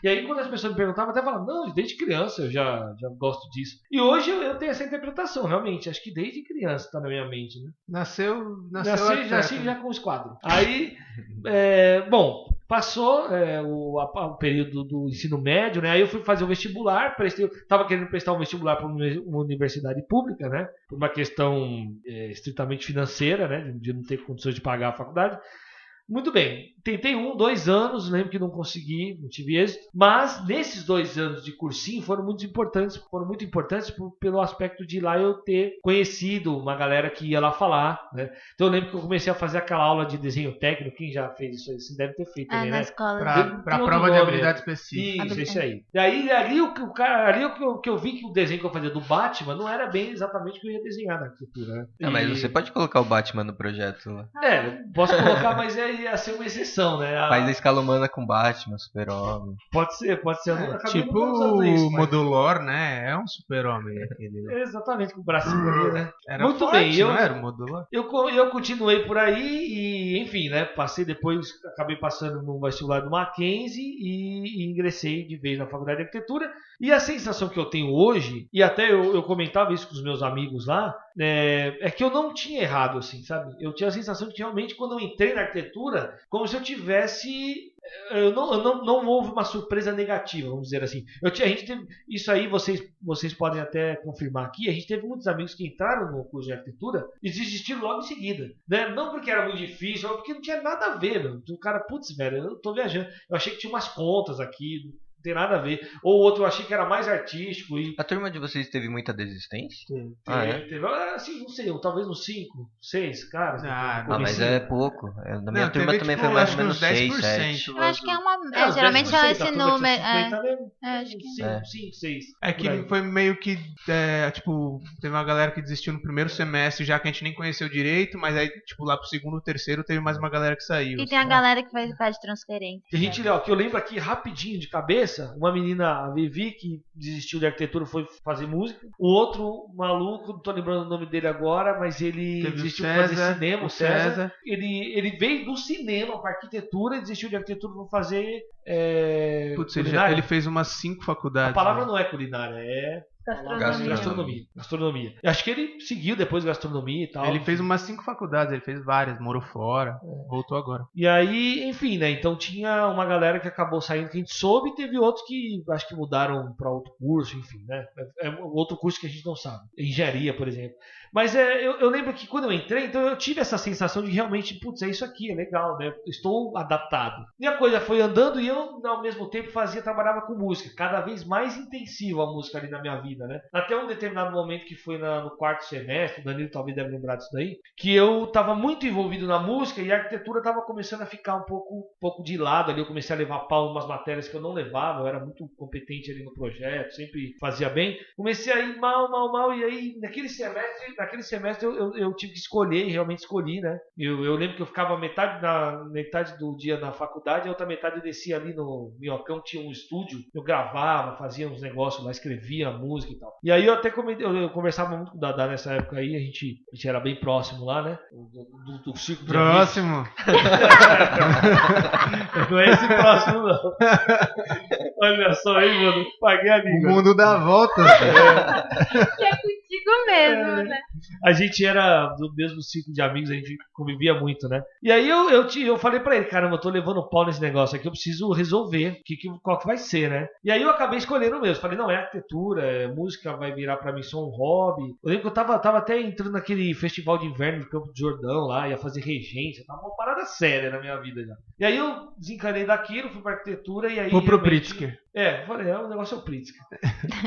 E aí quando as pessoas me perguntavam, eu até falava, não, desde criança eu já gosto disso. E hoje eu tenho essa interpretação, realmente. Acho que desde criança está na minha mente, né? Nasci já com os quadros. Aí, bom, passou o período do ensino médio, né? Aí eu fui fazer o vestibular, estava querendo prestar um vestibular para uma universidade pública, né? Por uma questão estritamente financeira, né? De não ter condições de pagar a faculdade. Muito bem, tentei 2 anos, lembro que não consegui, não tive êxito, mas nesses 2 anos de cursinho foram muito importantes pelo aspecto de lá eu ter conhecido uma galera que ia lá falar, né? Então eu lembro que eu comecei a fazer aquela aula de desenho técnico, quem já fez isso aí, você deve ter feito também, na né? escola. Pra prova de habilidade específica. Isso aí. E aí ali que eu vi que o desenho que eu fazia do Batman não era bem exatamente o que eu ia desenhar na arquitetura, né? Mas você pode colocar o Batman no projeto lá. Posso colocar, mas ia ser uma exceção, né? Faz a escala humana com Batman, Super-Homem. Pode ser. Tipo o Modulor, né? É um super-homem aquele. Exatamente, com o bracinho ali, né? Era muito forte, bem. Não era o Modulor? Eu continuei por aí e, enfim, né? Acabei passando no vestibular do Mackenzie e ingressei de vez na faculdade de arquitetura. E a sensação que eu tenho hoje, e até eu comentava isso com os meus amigos lá, é que eu não tinha errado, assim, sabe? Eu tinha a sensação de que realmente quando eu entrei na arquitetura, como se eu tivesse... não houve uma surpresa negativa, vamos dizer assim. A gente teve, isso aí vocês podem até confirmar aqui, a gente teve muitos amigos que entraram no curso de arquitetura e desistiram logo em seguida, né? Não porque era muito difícil, mas porque não tinha nada a ver, meu. O cara, putz, velho, eu tô viajando, eu achei que tinha umas contas aqui, tem nada a ver. Ou outro eu achei que era mais artístico. A turma de vocês teve muita desistência? Teve, assim, não sei, talvez uns 5, 6, cara. Mas é pouco. Na minha turma também foi mais ou menos 6, 7. Eu acho que geralmente é esse número. Acho que 5, 6. É que foi meio que, teve uma galera que desistiu no primeiro semestre, já que a gente nem conheceu direito, mas aí, lá pro segundo, terceiro, teve mais uma galera que saiu. E tem a galera que faz transferência. A gente, que eu lembro aqui rapidinho de cabeça, conversa. Uma menina, a Vivi, que desistiu de arquitetura, foi fazer música. O outro maluco, não tô lembrando o nome dele agora, mas ele desistiu de fazer cinema, o César. Ele veio do cinema para arquitetura, desistiu de arquitetura para fazer Putz, ele fez umas 5 faculdades. A palavra não é culinária, é... Gastronomia. Eu acho que ele seguiu depois gastronomia e tal. Ele fez umas 5 faculdades, ele fez várias, morou fora, voltou agora. E aí, enfim, né? Então tinha uma galera que acabou saindo que a gente soube e teve outros que acho que mudaram para outro curso, enfim, né? É outro curso que a gente não sabe. Engenharia, por exemplo. Mas eu lembro que quando eu entrei, então eu tive essa sensação de realmente, putz, é isso aqui, é legal, né? Estou adaptado. E a coisa foi andando e eu, ao mesmo tempo, trabalhava com música. Cada vez mais intensiva a música ali na minha vida, né? Até um determinado momento que foi no quarto semestre, o Danilo talvez deve lembrar disso daí, que eu estava muito envolvido na música e a arquitetura estava começando a ficar um pouco de lado ali. Eu comecei a levar pau em umas matérias que eu não levava, eu era muito competente ali no projeto, sempre fazia bem. Comecei a ir mal, e aí naquele semestre eu tive que escolher, e realmente escolhi, né? Eu lembro que eu ficava metade do dia na faculdade, a outra metade eu descia ali no Minhocão, tinha um estúdio, eu gravava, fazia uns negócios lá, escrevia música e tal. E aí eu até eu conversava muito com o Dadá nessa época aí, a gente era bem próximo lá, né? Do círculo de próximo! Não é esse próximo, não. Olha só aí, mano, paguei a língua. O mundo dá volta. Que é contigo mesmo, né? A gente era do mesmo ciclo de amigos, a gente convivia muito, né? E aí eu falei pra ele, caramba, eu tô levando pau nesse negócio aqui, eu preciso resolver qual que vai ser, né? E aí eu acabei escolhendo mesmo. Falei, não, é arquitetura, música vai virar pra mim só um hobby. Eu lembro que eu tava até entrando naquele festival de inverno de Campo de Jordão lá, ia fazer regência, tava uma parada séria na minha vida já. E aí eu desencanei daquilo, fui pra arquitetura e aí... Vou pro Pritzker. Falei, o negócio é o Pritzker.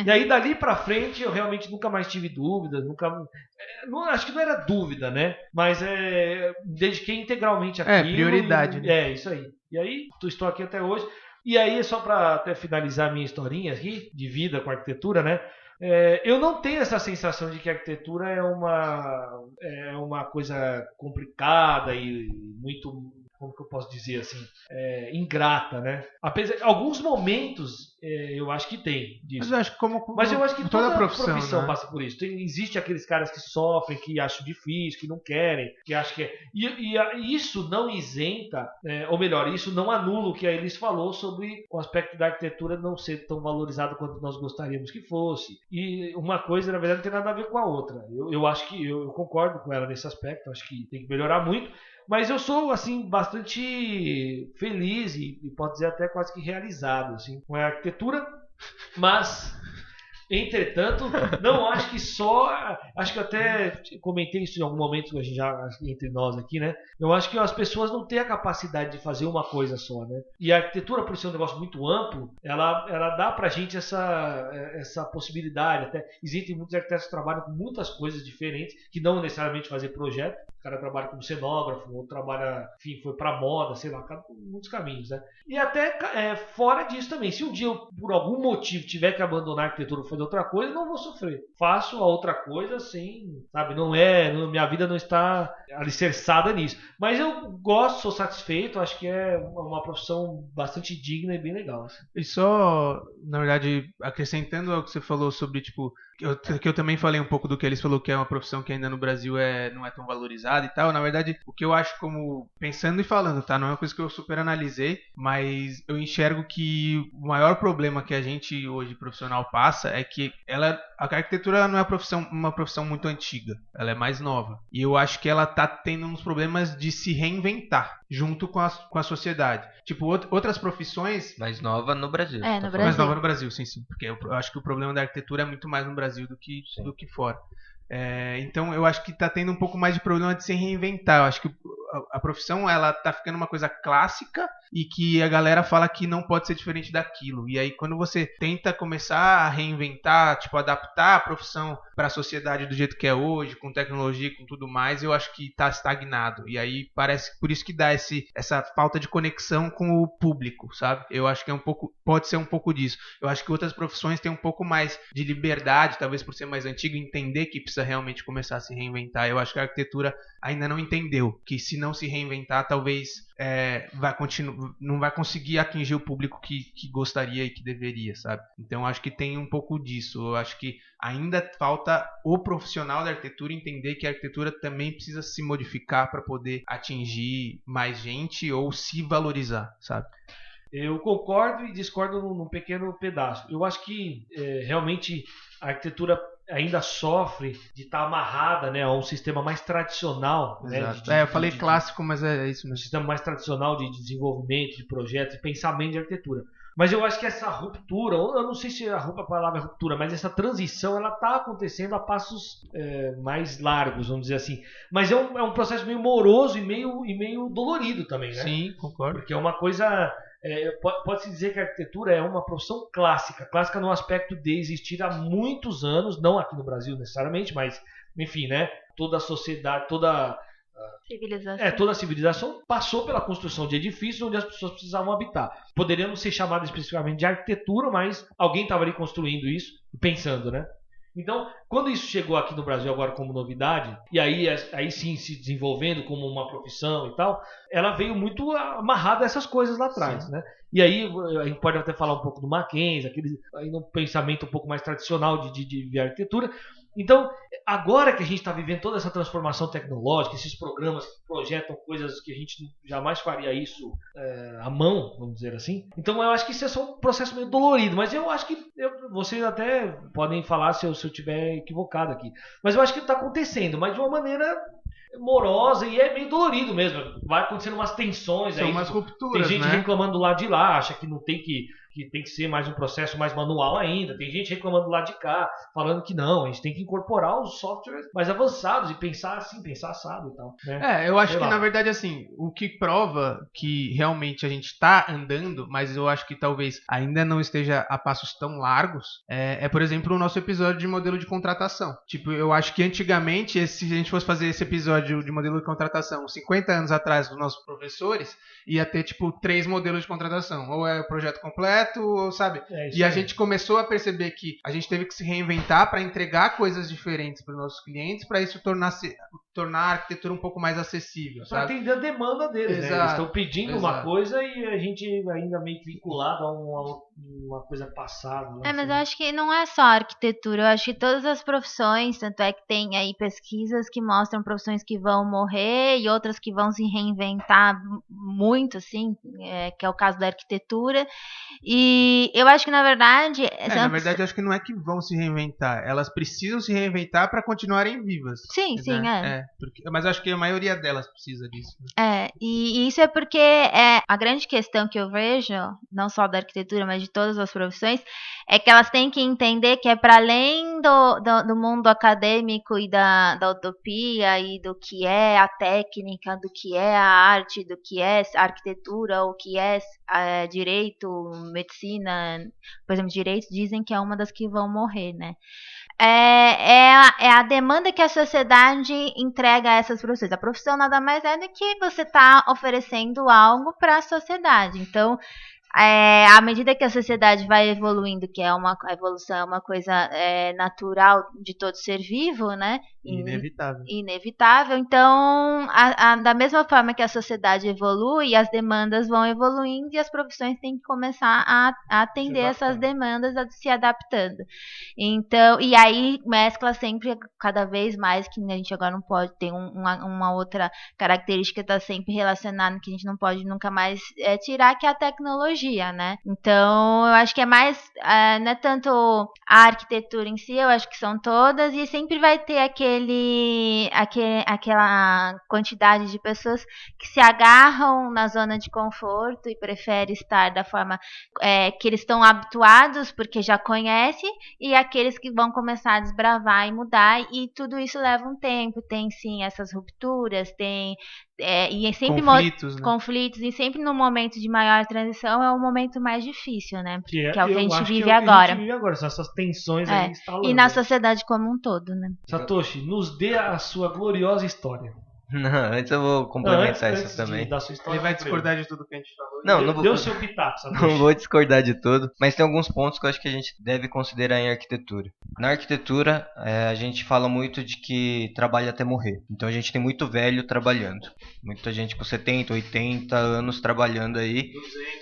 E aí dali pra frente eu realmente nunca mais tive dúvidas, acho que não era dúvida, né? Mas dediquei integralmente aquilo. Prioridade. Né? Isso aí. E aí, estou aqui até hoje. E aí, só para até finalizar a minha historinha aqui, de vida com arquitetura, né? Eu não tenho essa sensação de que a arquitetura é uma coisa complicada e muito... Como que eu posso dizer assim, ingrata, né? Alguns momentos eu acho que tem disso. Mas eu acho que toda profissão, né? passa por isso. Existe aqueles caras que sofrem, que acham difícil, que não querem, que acham que e isso não isenta, ou melhor, isso não anula o que a Elis falou sobre o aspecto da arquitetura não ser tão valorizado quanto nós gostaríamos que fosse. E uma coisa, na verdade, não tem nada a ver com a outra. Eu acho que eu concordo com ela nesse aspecto, acho que tem que melhorar muito. Mas eu sou, assim, bastante feliz e posso dizer até quase que realizado, assim, com a arquitetura. Mas, entretanto, não acho que só... Acho que até comentei isso em algum momento, a gente já entre nós aqui, né? Eu acho que as pessoas não têm a capacidade de fazer uma coisa só, né? E a arquitetura, por ser um negócio muito amplo, ela dá pra gente essa possibilidade. Até existem muitos arquitetos que trabalham com muitas coisas diferentes, que não necessariamente fazer projeto. O cara trabalha como cenógrafo, outro trabalha, enfim, foi pra moda, sei lá, muitos caminhos, né? E até fora disso também, se um dia eu, por algum motivo, tiver que abandonar a arquitetura e fazer outra coisa, não vou sofrer. Faço a outra coisa sem, sabe, minha vida não está alicerçada nisso. Mas eu gosto, sou satisfeito, acho que é uma profissão bastante digna e bem legal. Assim. E só, na verdade, acrescentando ao que você falou sobre, tipo, que eu também falei um pouco do que eles falou que é uma profissão que ainda no Brasil não é tão valorizada e tal. Na verdade, o que eu acho como... Pensando e falando, tá? Não é uma coisa que eu super analisei, mas eu enxergo que o maior problema que a gente hoje profissional passa é que a arquitetura ela não é uma profissão muito antiga. Ela é mais nova. E eu acho que ela tá tendo uns problemas de se reinventar junto com a sociedade. Tipo, outras profissões... Mais nova no Brasil. No Brasil. Mais nova no Brasil, sim. Porque eu acho que o problema da arquitetura é muito mais no Brasil do que fora. Então eu acho que está tendo um pouco mais de problema de se reinventar. Eu acho que a profissão ela tá ficando uma coisa clássica e que a galera fala que não pode ser diferente daquilo. E aí quando você tenta começar a reinventar, tipo adaptar a profissão para a sociedade do jeito que é hoje, com tecnologia, com tudo mais, eu acho que está estagnado. E aí parece por isso que dá essa falta de conexão com o público, sabe? Eu acho que pode ser um pouco disso. Eu acho que outras profissões têm um pouco mais de liberdade, talvez por ser mais antigo, entender que precisa realmente começar a se reinventar. Eu acho que a arquitetura ainda não entendeu que se não se reinventar, talvez não vai conseguir atingir o público que gostaria e que deveria, sabe? Então acho que tem um pouco disso. Eu acho que ainda falta o profissional da arquitetura entender que a arquitetura também precisa se modificar para poder atingir mais gente ou se valorizar, sabe? Eu concordo e discordo num pequeno pedaço. Eu acho que realmente a arquitetura ainda sofre de estar amarrada, né, a um sistema mais tradicional. Exato. Eu falei clássico, mas é isso mesmo. Um sistema mais tradicional de desenvolvimento, de projetos, de pensamento de arquitetura. Mas eu acho que essa ruptura, eu não sei se a palavra é ruptura, mas essa transição ela está acontecendo a passos mais largos, vamos dizer assim. Mas é um processo meio moroso e meio dolorido também, né? Sim, concordo. Porque é uma coisa... pode-se dizer que a arquitetura é uma profissão clássica no aspecto de existir há muitos anos, não aqui no Brasil necessariamente, mas enfim, né? Toda a sociedade, toda a civilização passou pela construção de edifícios onde as pessoas precisavam habitar. Poderíamos ser chamados especificamente de arquitetura, mas alguém estava ali construindo isso e pensando, né? Então, quando isso chegou aqui no Brasil agora como novidade, e aí sim se desenvolvendo como uma profissão e tal, ela veio muito amarrada a essas coisas lá atrás, né? E aí a gente pode até falar um pouco do Mackenzie, aí no pensamento um pouco mais tradicional de arquitetura. Então, agora que a gente está vivendo toda essa transformação tecnológica, esses programas que projetam coisas que a gente jamais faria isso à mão, vamos dizer assim. Então, eu acho que isso é só um processo meio dolorido, mas eu acho que vocês até podem falar se eu estiver equivocado aqui. Mas eu acho que está acontecendo, mas de uma maneira morosa e é meio dolorido mesmo. Vai acontecendo umas tensões. São aí. Umas rupturas, tem gente né? reclamando do lado de lá, acha que não tem que tem que ser mais um processo mais manual ainda. Tem gente reclamando do lado de cá, falando que não, a gente tem que incorporar os softwares mais avançados e pensar assim, pensar assado e tal. Né? Eu acho que na verdade assim, o que prova que realmente a gente está andando, mas eu acho que talvez ainda não esteja a passos tão largos, por exemplo, o nosso episódio de modelo de contratação. Tipo, eu acho que antigamente, se a gente fosse fazer esse episódio de modelo de contratação 50 anos atrás dos nossos professores, ia ter tipo 3 modelos de contratação. Ou é o projeto completo, ou sabe? E a gente começou a perceber que a gente teve que se reinventar para entregar coisas diferentes para os nossos clientes, para isso tornar a arquitetura um pouco mais acessível. Para atender a demanda deles, né? Eles estão pedindo uma coisa e a gente ainda meio vinculado a uma coisa passada. Mas eu acho que não é só a arquitetura, eu acho que todas as profissões, tanto é que tem aí pesquisas que mostram profissões que vão morrer e outras que vão se reinventar muito, assim, que é o caso da arquitetura. E eu acho que, na verdade... Na verdade, eu acho que não é que vão se reinventar. Elas precisam se reinventar para continuarem vivas. Sim, né? Sim, mas eu acho que a maioria delas precisa disso. E isso é porque a grande questão que eu vejo, não só da arquitetura, mas de todas as profissões, é que elas têm que entender que é para além do mundo acadêmico e da utopia e do que é a técnica, do que é a arte, do que é a arquitetura, o que é direito, medicina. Por exemplo, direito dizem que é uma das que vão morrer, né? É a demanda que a sociedade entrega a essas profissões. A profissão nada mais é do que você está oferecendo algo para a sociedade. Então, à medida que a sociedade vai evoluindo, que a evolução é uma coisa natural de todo ser vivo, né? Inevitável. Então, da mesma forma que a sociedade evolui, as demandas vão evoluindo e as profissões têm que começar a atender essas demandas, se adaptando. Então, e aí mescla sempre cada vez mais, que a gente agora não pode ter uma outra característica que está sempre relacionada, que a gente não pode nunca mais tirar, que é a tecnologia, né? Então, eu acho que é mais, não é tanto a arquitetura em si, eu acho que são todas, e sempre vai ter aquela quantidade de pessoas que se agarram na zona de conforto e preferem estar da forma que eles estão habituados, porque já conhecem, e aqueles que vão começar a desbravar e mudar, e tudo isso leva um tempo. Tem sim essas rupturas, tem e é sempre conflitos, e sempre no momento de maior transição é o momento mais difícil, né? Que é o que a gente vive agora. São essas tensões aí instalando. E na sociedade como um todo, né? Satoshi, nos dê a sua gloriosa história. Não, antes eu vou complementar Antes isso também. da sua história, Ele vai Pedro. discordar de tudo que a gente falou. Não vou... Deu o seu pitaco, sabe? Não vou discordar de tudo, mas tem alguns pontos que eu acho que a gente deve considerar em arquitetura. Na arquitetura, a gente fala muito de que trabalha até morrer. Então a gente tem muito velho trabalhando. Muita gente com 70, 80 anos trabalhando aí.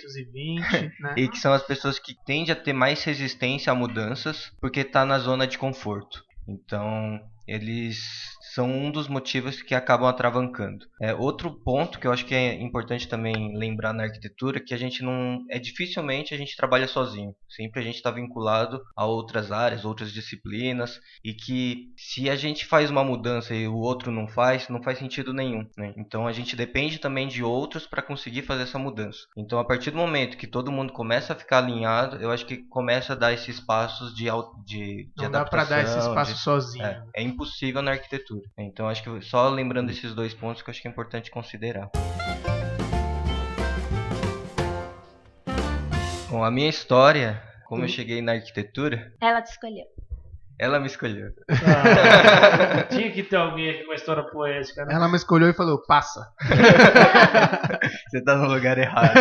220, né? E que são as pessoas que tendem a ter mais resistência a mudanças porque tá na zona de conforto. Então, eles são um dos motivos que acabam atravancando. Outro ponto que eu acho que é importante também lembrar na arquitetura, que a gente não... dificilmente a gente trabalha sozinho. Sempre a gente está vinculado a outras áreas, outras disciplinas, e que se a gente faz uma mudança e o outro não faz sentido nenhum, né? Então a gente depende também de outros para conseguir fazer essa mudança. Então a partir do momento que todo mundo começa a ficar alinhado, eu acho que começa a dar esses passos de Não adaptação. dá pra dar esse espaço sozinho. É impossível na arquitetura. Então acho que só lembrando esses dois pontos que eu acho que é importante considerar. Bom, a minha história, como eu cheguei na arquitetura, Ela te escolheu. ela me escolheu. Tinha que ter alguém aqui com uma história poética, né? Ela me escolheu e falou, passa. Você tá no lugar errado.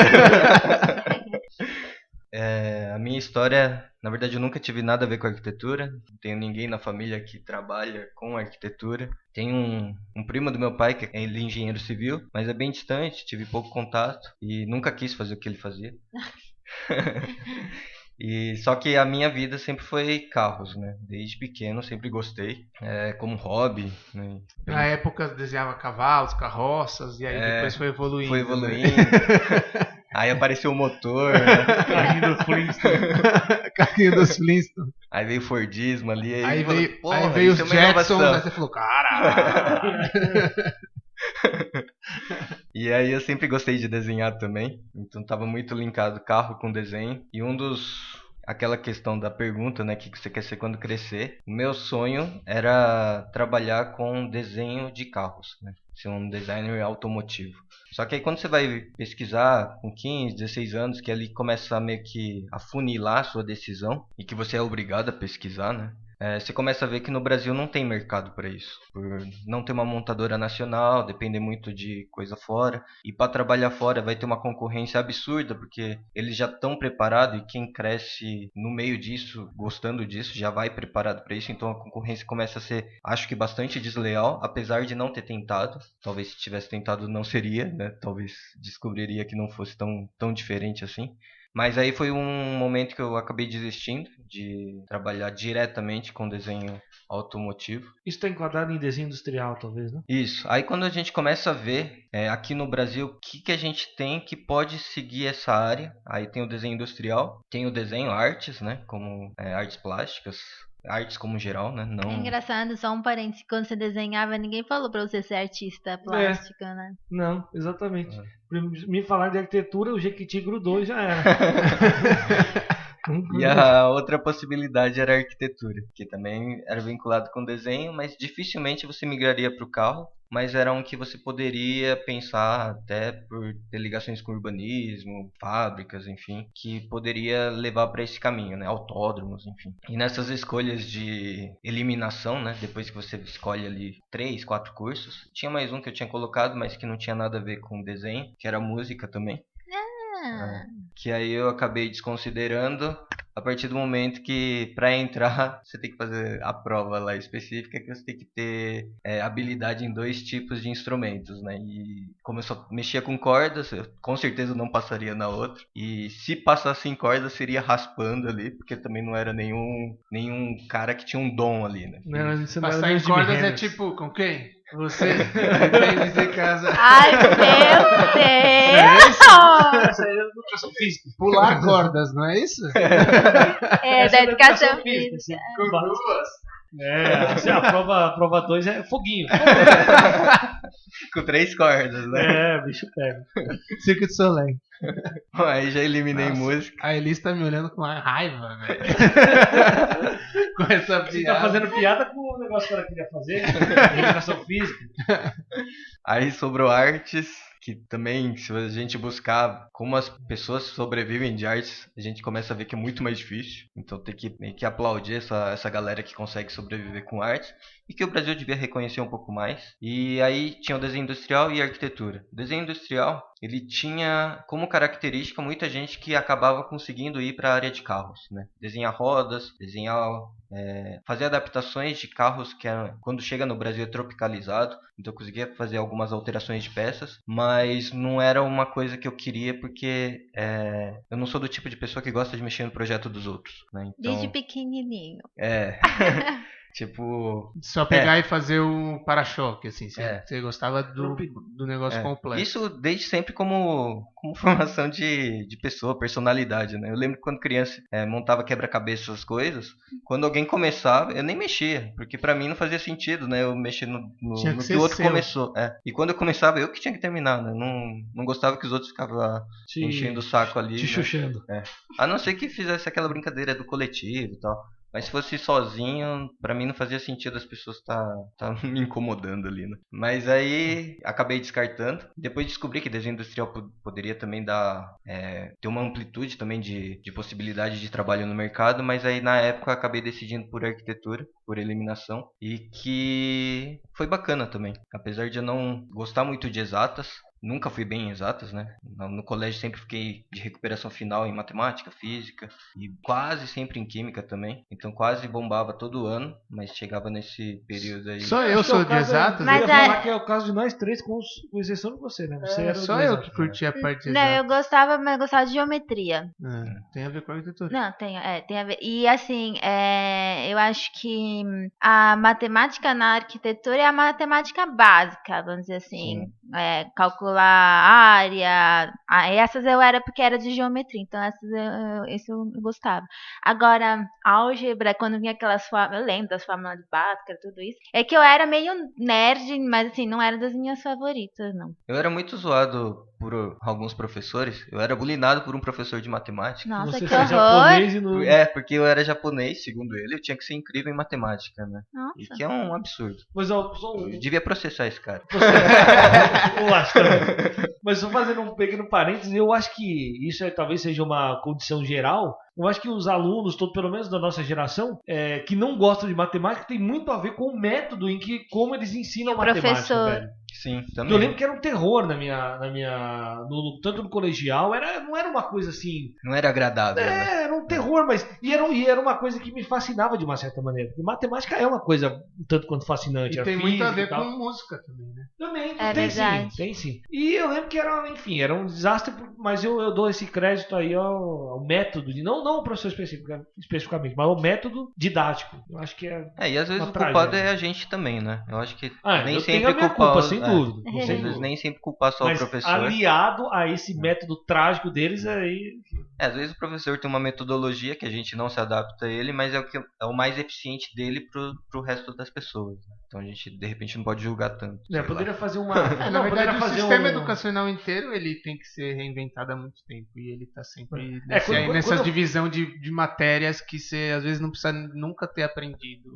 A minha história, na verdade, eu nunca tive nada a ver com arquitetura. Não tenho ninguém na família que trabalha com arquitetura. Tenho um primo do meu pai que é engenheiro civil, mas é bem distante, tive pouco contato e nunca quis fazer o que ele fazia. Só que a minha vida sempre foi carros, né? Desde pequeno sempre gostei, como hobby, né? Na época desenhava cavalos, carroças, e aí depois foi evoluindo. Foi evoluindo. Aí apareceu o motor, Carrinho do Flintstone. Carrinho dos Flintstones. Aí veio o Fordismo ali. Aí veio, porra, aí veio os isso é uma Jetsons, inovação. aí você falou, caralho. E aí eu sempre gostei de desenhar também, então estava muito linkado carro com desenho. E aquela questão da pergunta, né, o que você quer ser quando crescer. O meu sonho era trabalhar com desenho de carros, né, ser um designer automotivo. Só que aí quando você vai pesquisar com 15, 16 anos, que ali começa a meio que afunilar a sua decisão e que você é obrigado a pesquisar, né? Você começa a ver que no Brasil não tem mercado para isso, por não ter uma montadora nacional, depender muito de coisa fora, e para trabalhar fora vai ter uma concorrência absurda, porque eles já estão preparados e quem cresce no meio disso, gostando disso, já vai preparado para isso, então a concorrência começa a ser, acho que bastante desleal, apesar de não ter tentado. Talvez se tivesse tentado não seria, né? Talvez descobriria que não fosse tão diferente assim. Mas aí foi um momento que eu acabei desistindo de trabalhar diretamente com desenho automotivo. Isso está enquadrado em desenho industrial, talvez, né? Isso. Aí quando a gente começa a ver aqui no Brasil o que a gente tem que pode seguir essa área, aí tem o desenho industrial, tem o desenho artes, né? Como artes plásticas, artes como geral, né? Não... É engraçado, só um parênteses, quando você desenhava, ninguém falou pra você ser artista plástico, né? Não, exatamente. Me falar de arquitetura, o Jequiti grudou e já era. E a outra possibilidade era a arquitetura, que também era vinculado com desenho, mas dificilmente você migraria para o carro, mas era um que você poderia pensar até por ter ligações com urbanismo, fábricas, enfim, que poderia levar para esse caminho, né? Autódromos, enfim. E nessas escolhas de eliminação, né? Depois que você escolhe ali 3, 4 cursos, tinha mais um que eu tinha colocado, mas que não tinha nada a ver com desenho, que era música também. Que aí eu acabei desconsiderando a partir do momento que para entrar você tem que fazer a prova lá específica, que você tem que ter habilidade em 2 tipos de instrumentos, né? E como eu só mexia com cordas, eu com certeza não passaria na outra. E se passasse em cordas seria raspando ali, porque também não era nenhum cara que tinha um dom ali, né? Passar em cordas é tipo, com quem? Você tem de casa. Ai, meu Deus! Essa aí é educação física. Pular cordas, não é isso? É, da educação física. Com duas. A prova 2 é foguinho. Com 3 cordas, né? Bicho pega. Cirque du Soleil. Aí já eliminei música. A Elis tá me olhando com uma raiva, velho. Com essa piada. Você tá fazendo piada com o negócio que ela queria fazer? Educação física. Aí sobrou artes, que também, se a gente buscar como as pessoas sobrevivem de artes, a gente começa a ver que é muito mais difícil. Então tem que meio que aplaudir essa galera que consegue sobreviver com artes. e que o Brasil devia reconhecer um pouco mais. E aí tinha o desenho industrial e a arquitetura. O desenho industrial, ele tinha como característica muita gente que acabava conseguindo ir para a área de carros, né? Desenhar rodas, fazer adaptações de carros que quando chega no Brasil é tropicalizado, então eu conseguia fazer algumas alterações de peças, mas não era uma coisa que eu queria porque eu não sou do tipo de pessoa que gosta de mexer no projeto dos outros, né? Então, Desde pequenininho. Tipo... Só pegar e fazer o para-choque, assim. Você gostava do negócio completo. Isso desde sempre como formação de pessoa, personalidade, né? Eu lembro que quando criança montava quebra-cabeça, essas coisas, quando alguém começava, eu nem mexia, porque pra mim não fazia sentido, né? Eu mexer no que o outro começou. E quando eu começava, eu que tinha que terminar, né? Não gostava que os outros ficavam enchendo o saco ali. Te chuchando. A não ser que fizesse aquela brincadeira do coletivo e tal. Mas se fosse sozinho, pra mim não fazia sentido as pessoas tá me incomodando ali, né? Mas aí acabei descartando. Depois descobri que desenho industrial poderia também ter uma amplitude também de possibilidade de trabalho no mercado. Mas aí na época acabei decidindo por arquitetura, por eliminação. E que foi bacana também. Apesar de eu não gostar muito de exatas, nunca fui bem em exatas, né? No colégio sempre fiquei de recuperação final em matemática, física e quase sempre em química também. Então quase bombava todo ano, mas chegava nesse período aí. Só eu sou de exatas? Mas eu ia falar que é o caso de nós três, com exceção de você, né? Você era só eu que curti a parte de exatas. Não, eu gostava, mas eu gostava de geometria. Tem a ver com a arquitetura. Não, tem a ver. E assim, eu acho que a matemática na arquitetura é a matemática básica, vamos dizer assim. Calcular área. Essas eu era porque era de geometria, então essas eu gostava. Agora, álgebra, quando vinha aquelas fórmulas, eu lembro das fórmulas de Bhaskara, tudo isso. É que eu era meio nerd, mas assim, não era das minhas favoritas, não. Eu era muito zoado por alguns professores. Eu era bulinado por um professor de matemática. Nossa, você que horror! Japonês e no... porque eu era japonês, segundo ele, eu tinha que ser incrível em matemática, né? Nossa. E que é um absurdo. Mas eu devia processar esse cara. Eu acho também. Mas só fazendo um pequeno parênteses, eu acho que isso talvez seja uma condição geral. Eu acho que os alunos, pelo menos da nossa geração, que não gostam de matemática, tem muito a ver com o método como eles ensinam matemática, professor. velho. Sim, também. Eu lembro que era um terror tanto no colegial, não era uma coisa assim... Não era agradável, né? Era um terror, mas... E era uma coisa que me fascinava de uma certa maneira. Porque matemática é uma coisa um tanto quanto fascinante. E tem muito a ver com música também, né? Também, tem sim. E eu lembro que era um desastre, mas eu dou esse crédito aí ao método, não o professor especificamente, mas ao método didático. Eu acho que e às vezes o culpado é a gente também, né? Eu acho que nem tenho sempre a minha culpa, sem dúvida. Às vezes nem sempre culpar só o professor. Aliado a esse método trágico deles aí... Às vezes o professor tem uma metodologia que a gente não se adapta a ele, mas é o mais eficiente dele pro resto das pessoas, né? Então a gente, de repente, não pode julgar tanto. Poderia fazer uma... Na verdade, o sistema educacional inteiro ele tem que ser reinventado há muito tempo. E ele está sempre nessa divisão de matérias que você, às vezes, não precisa nunca ter aprendido.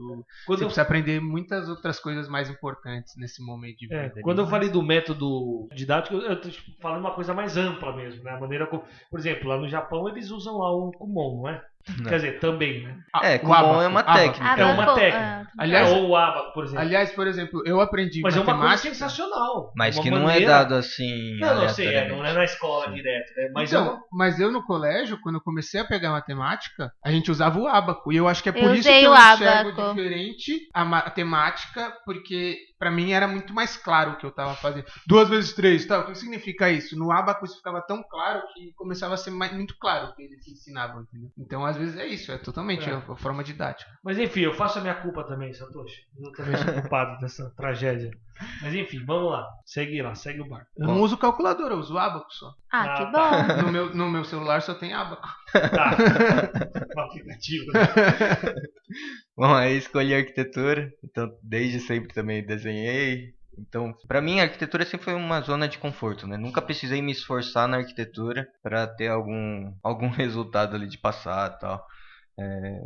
Você precisa aprender muitas outras coisas mais importantes nesse momento de vida. Quando eu falei do método didático, eu estou falando uma coisa mais ampla mesmo, né? A maneira como... Por exemplo, lá no Japão, eles usam lá o Kumon, não é? Não. Quer dizer, também, né? Kumon é uma técnica. É uma técnica. Aliás, ou o abaco, por exemplo. Aliás, por exemplo, eu aprendi mas matemática... Mas é uma coisa sensacional. Mas que não é dado assim... Não sei, não é na escola direto. Né? Mas eu no colégio, quando eu comecei a pegar matemática, a gente usava o ábaco. E eu acho que é por isso que eu enxergo diferente a matemática, porque pra mim era muito mais claro o que eu tava fazendo. 2 vezes 3, tá? O que significa isso? No ábaco isso ficava tão claro que começava a ser muito claro o que eles ensinavam, entendeu? Então, às vezes é isso, é totalmente a forma didática. Mas enfim, eu faço a minha culpa também, Satoshi. Eu também sou culpado dessa tragédia. Mas enfim, vamos lá. Segue o barco. Eu não uso calculadora, eu uso ábaco só. Que bom. No meu celular só tem ábaco. Tá. Um aplicativo. Né? Bom, aí escolhi arquitetura. Então, desde sempre também desenhei. Então, pra mim, a arquitetura sempre foi uma zona de conforto, né? Nunca precisei me esforçar na arquitetura pra ter algum resultado ali de passar e tal.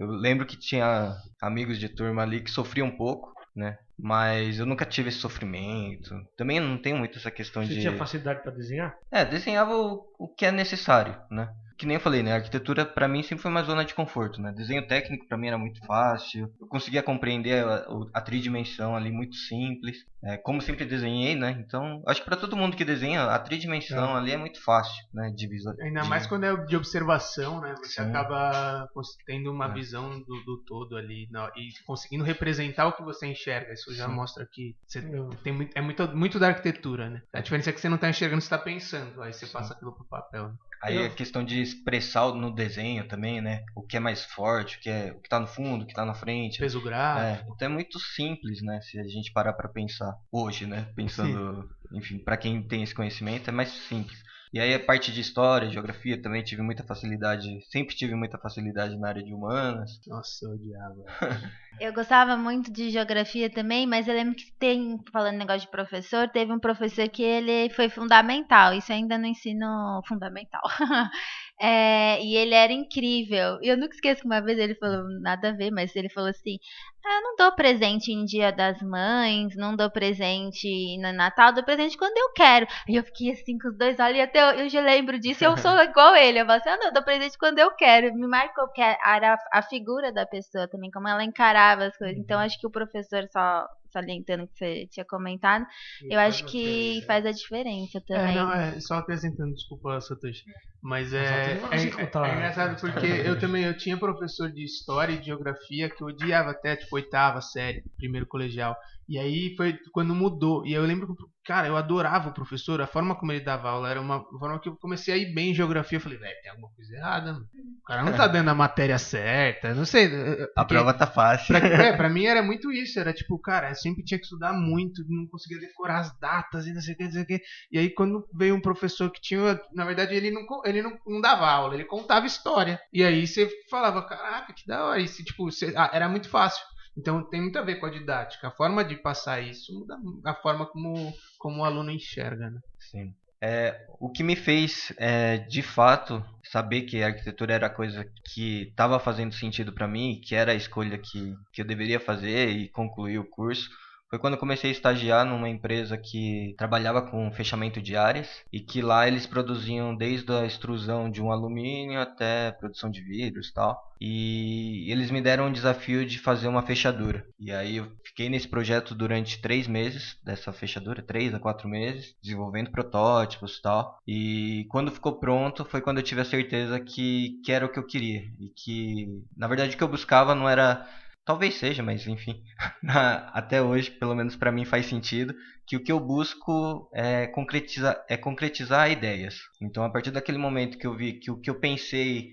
Eu lembro que tinha amigos de turma ali que sofriam um pouco, né? Mas eu nunca tive esse sofrimento. Também não tenho muito essa questão Você de... tinha facilidade pra desenhar? Desenhava o que é necessário, né? que nem eu falei, né? A arquitetura pra mim sempre foi uma zona de conforto, né? Desenho técnico pra mim era muito fácil. Eu conseguia compreender a tridimensão ali muito simples. Como sempre desenhei, né? Então, acho que pra todo mundo que desenha, a tridimensão ali é muito fácil, né? De visualizar. Ainda mais quando é de observação, né? Você Sim. acaba tendo uma visão do todo ali e conseguindo representar o que você enxerga. Isso já mostra que você é muito da arquitetura, né? A diferença é que você não está enxergando, você está pensando. Aí você passa aquilo pro papel. Né? Aí a questão de expressar no desenho também, né? O que é mais forte, o que tá no fundo, o que tá na frente. Peso gráfico. Então é muito simples, né? Se a gente parar pra pensar hoje, né? Pensando, enfim, pra quem tem esse conhecimento, é mais simples. E aí a parte de história, geografia, também tive muita facilidade, sempre tive muita facilidade na área de humanas. Nossa, eu odiava. Eu gostava muito de geografia também, mas eu lembro que falando negócio de professor, teve um professor que ele foi fundamental, isso ainda no ensino fundamental. E ele era incrível. Eu nunca esqueço que uma vez ele falou, nada a ver, mas ele falou assim: eu não dou presente em Dia das Mães, não dou presente no Natal, dou presente quando eu quero. Aí eu fiquei assim com os dois olhos e até eu já lembro disso, eu sou igual ele. Eu falo assim: eu dou presente quando eu quero. Me marcou que era a figura da pessoa também, como ela encarava as coisas. Então acho que o professor, só salientando que você tinha comentado, eu acho que faz a diferença também. Só acrescentando, desculpa, Satoshi, mas é engraçado porque eu tinha professor de história e de geografia que eu odiava até, tipo, 8ª série, primeiro colegial. E aí foi quando mudou. E eu lembro que, cara, eu adorava o professor, a forma como ele dava aula era uma forma que eu comecei a ir bem em geografia. Eu falei, velho, tem alguma coisa errada, mano. O cara não tá dando a matéria certa, não sei. A prova tá fácil. Pra mim era muito isso, era tipo, cara, eu sempre tinha que estudar muito, não conseguia decorar as datas e não sei o que. E aí quando veio um professor que tinha, na verdade ele não dava aula, ele contava história. E aí você falava, caraca, que da hora. E tipo, era muito fácil. Então tem muito a ver com a didática. A forma de passar isso muda a forma como o aluno enxerga, né? Sim. O que me fez, de fato, saber que a arquitetura era a coisa que estava fazendo sentido para mim, que era a escolha que eu deveria fazer e concluir o curso, foi quando eu comecei a estagiar numa empresa que trabalhava com fechamento de áreas e que lá eles produziam desde a extrusão de um alumínio até produção de vidros e tal. E eles me deram um desafio de fazer uma fechadura. E aí eu fiquei nesse projeto durante 3 meses, dessa fechadura, 3 a 4 meses, desenvolvendo protótipos e tal. E quando ficou pronto foi quando eu tive a certeza que era o que eu queria. E que, na verdade, o que eu buscava não era... Talvez seja, mas enfim, até hoje, pelo menos para mim faz sentido, que o que eu busco é concretizar ideias. Então, a partir daquele momento que eu vi que o que eu pensei,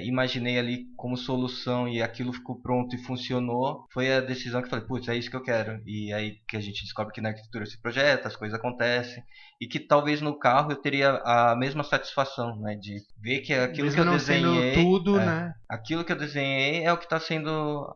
imaginei ali como solução e aquilo ficou pronto e funcionou, foi a decisão que eu falei, putz, é isso que eu quero. E aí que a gente descobre que na arquitetura se projeta, as coisas acontecem, e que talvez no carro eu teria a mesma satisfação, né, de ver que aquilo que eu desenhei, tudo, né? Aquilo que eu desenhei é o que está sendo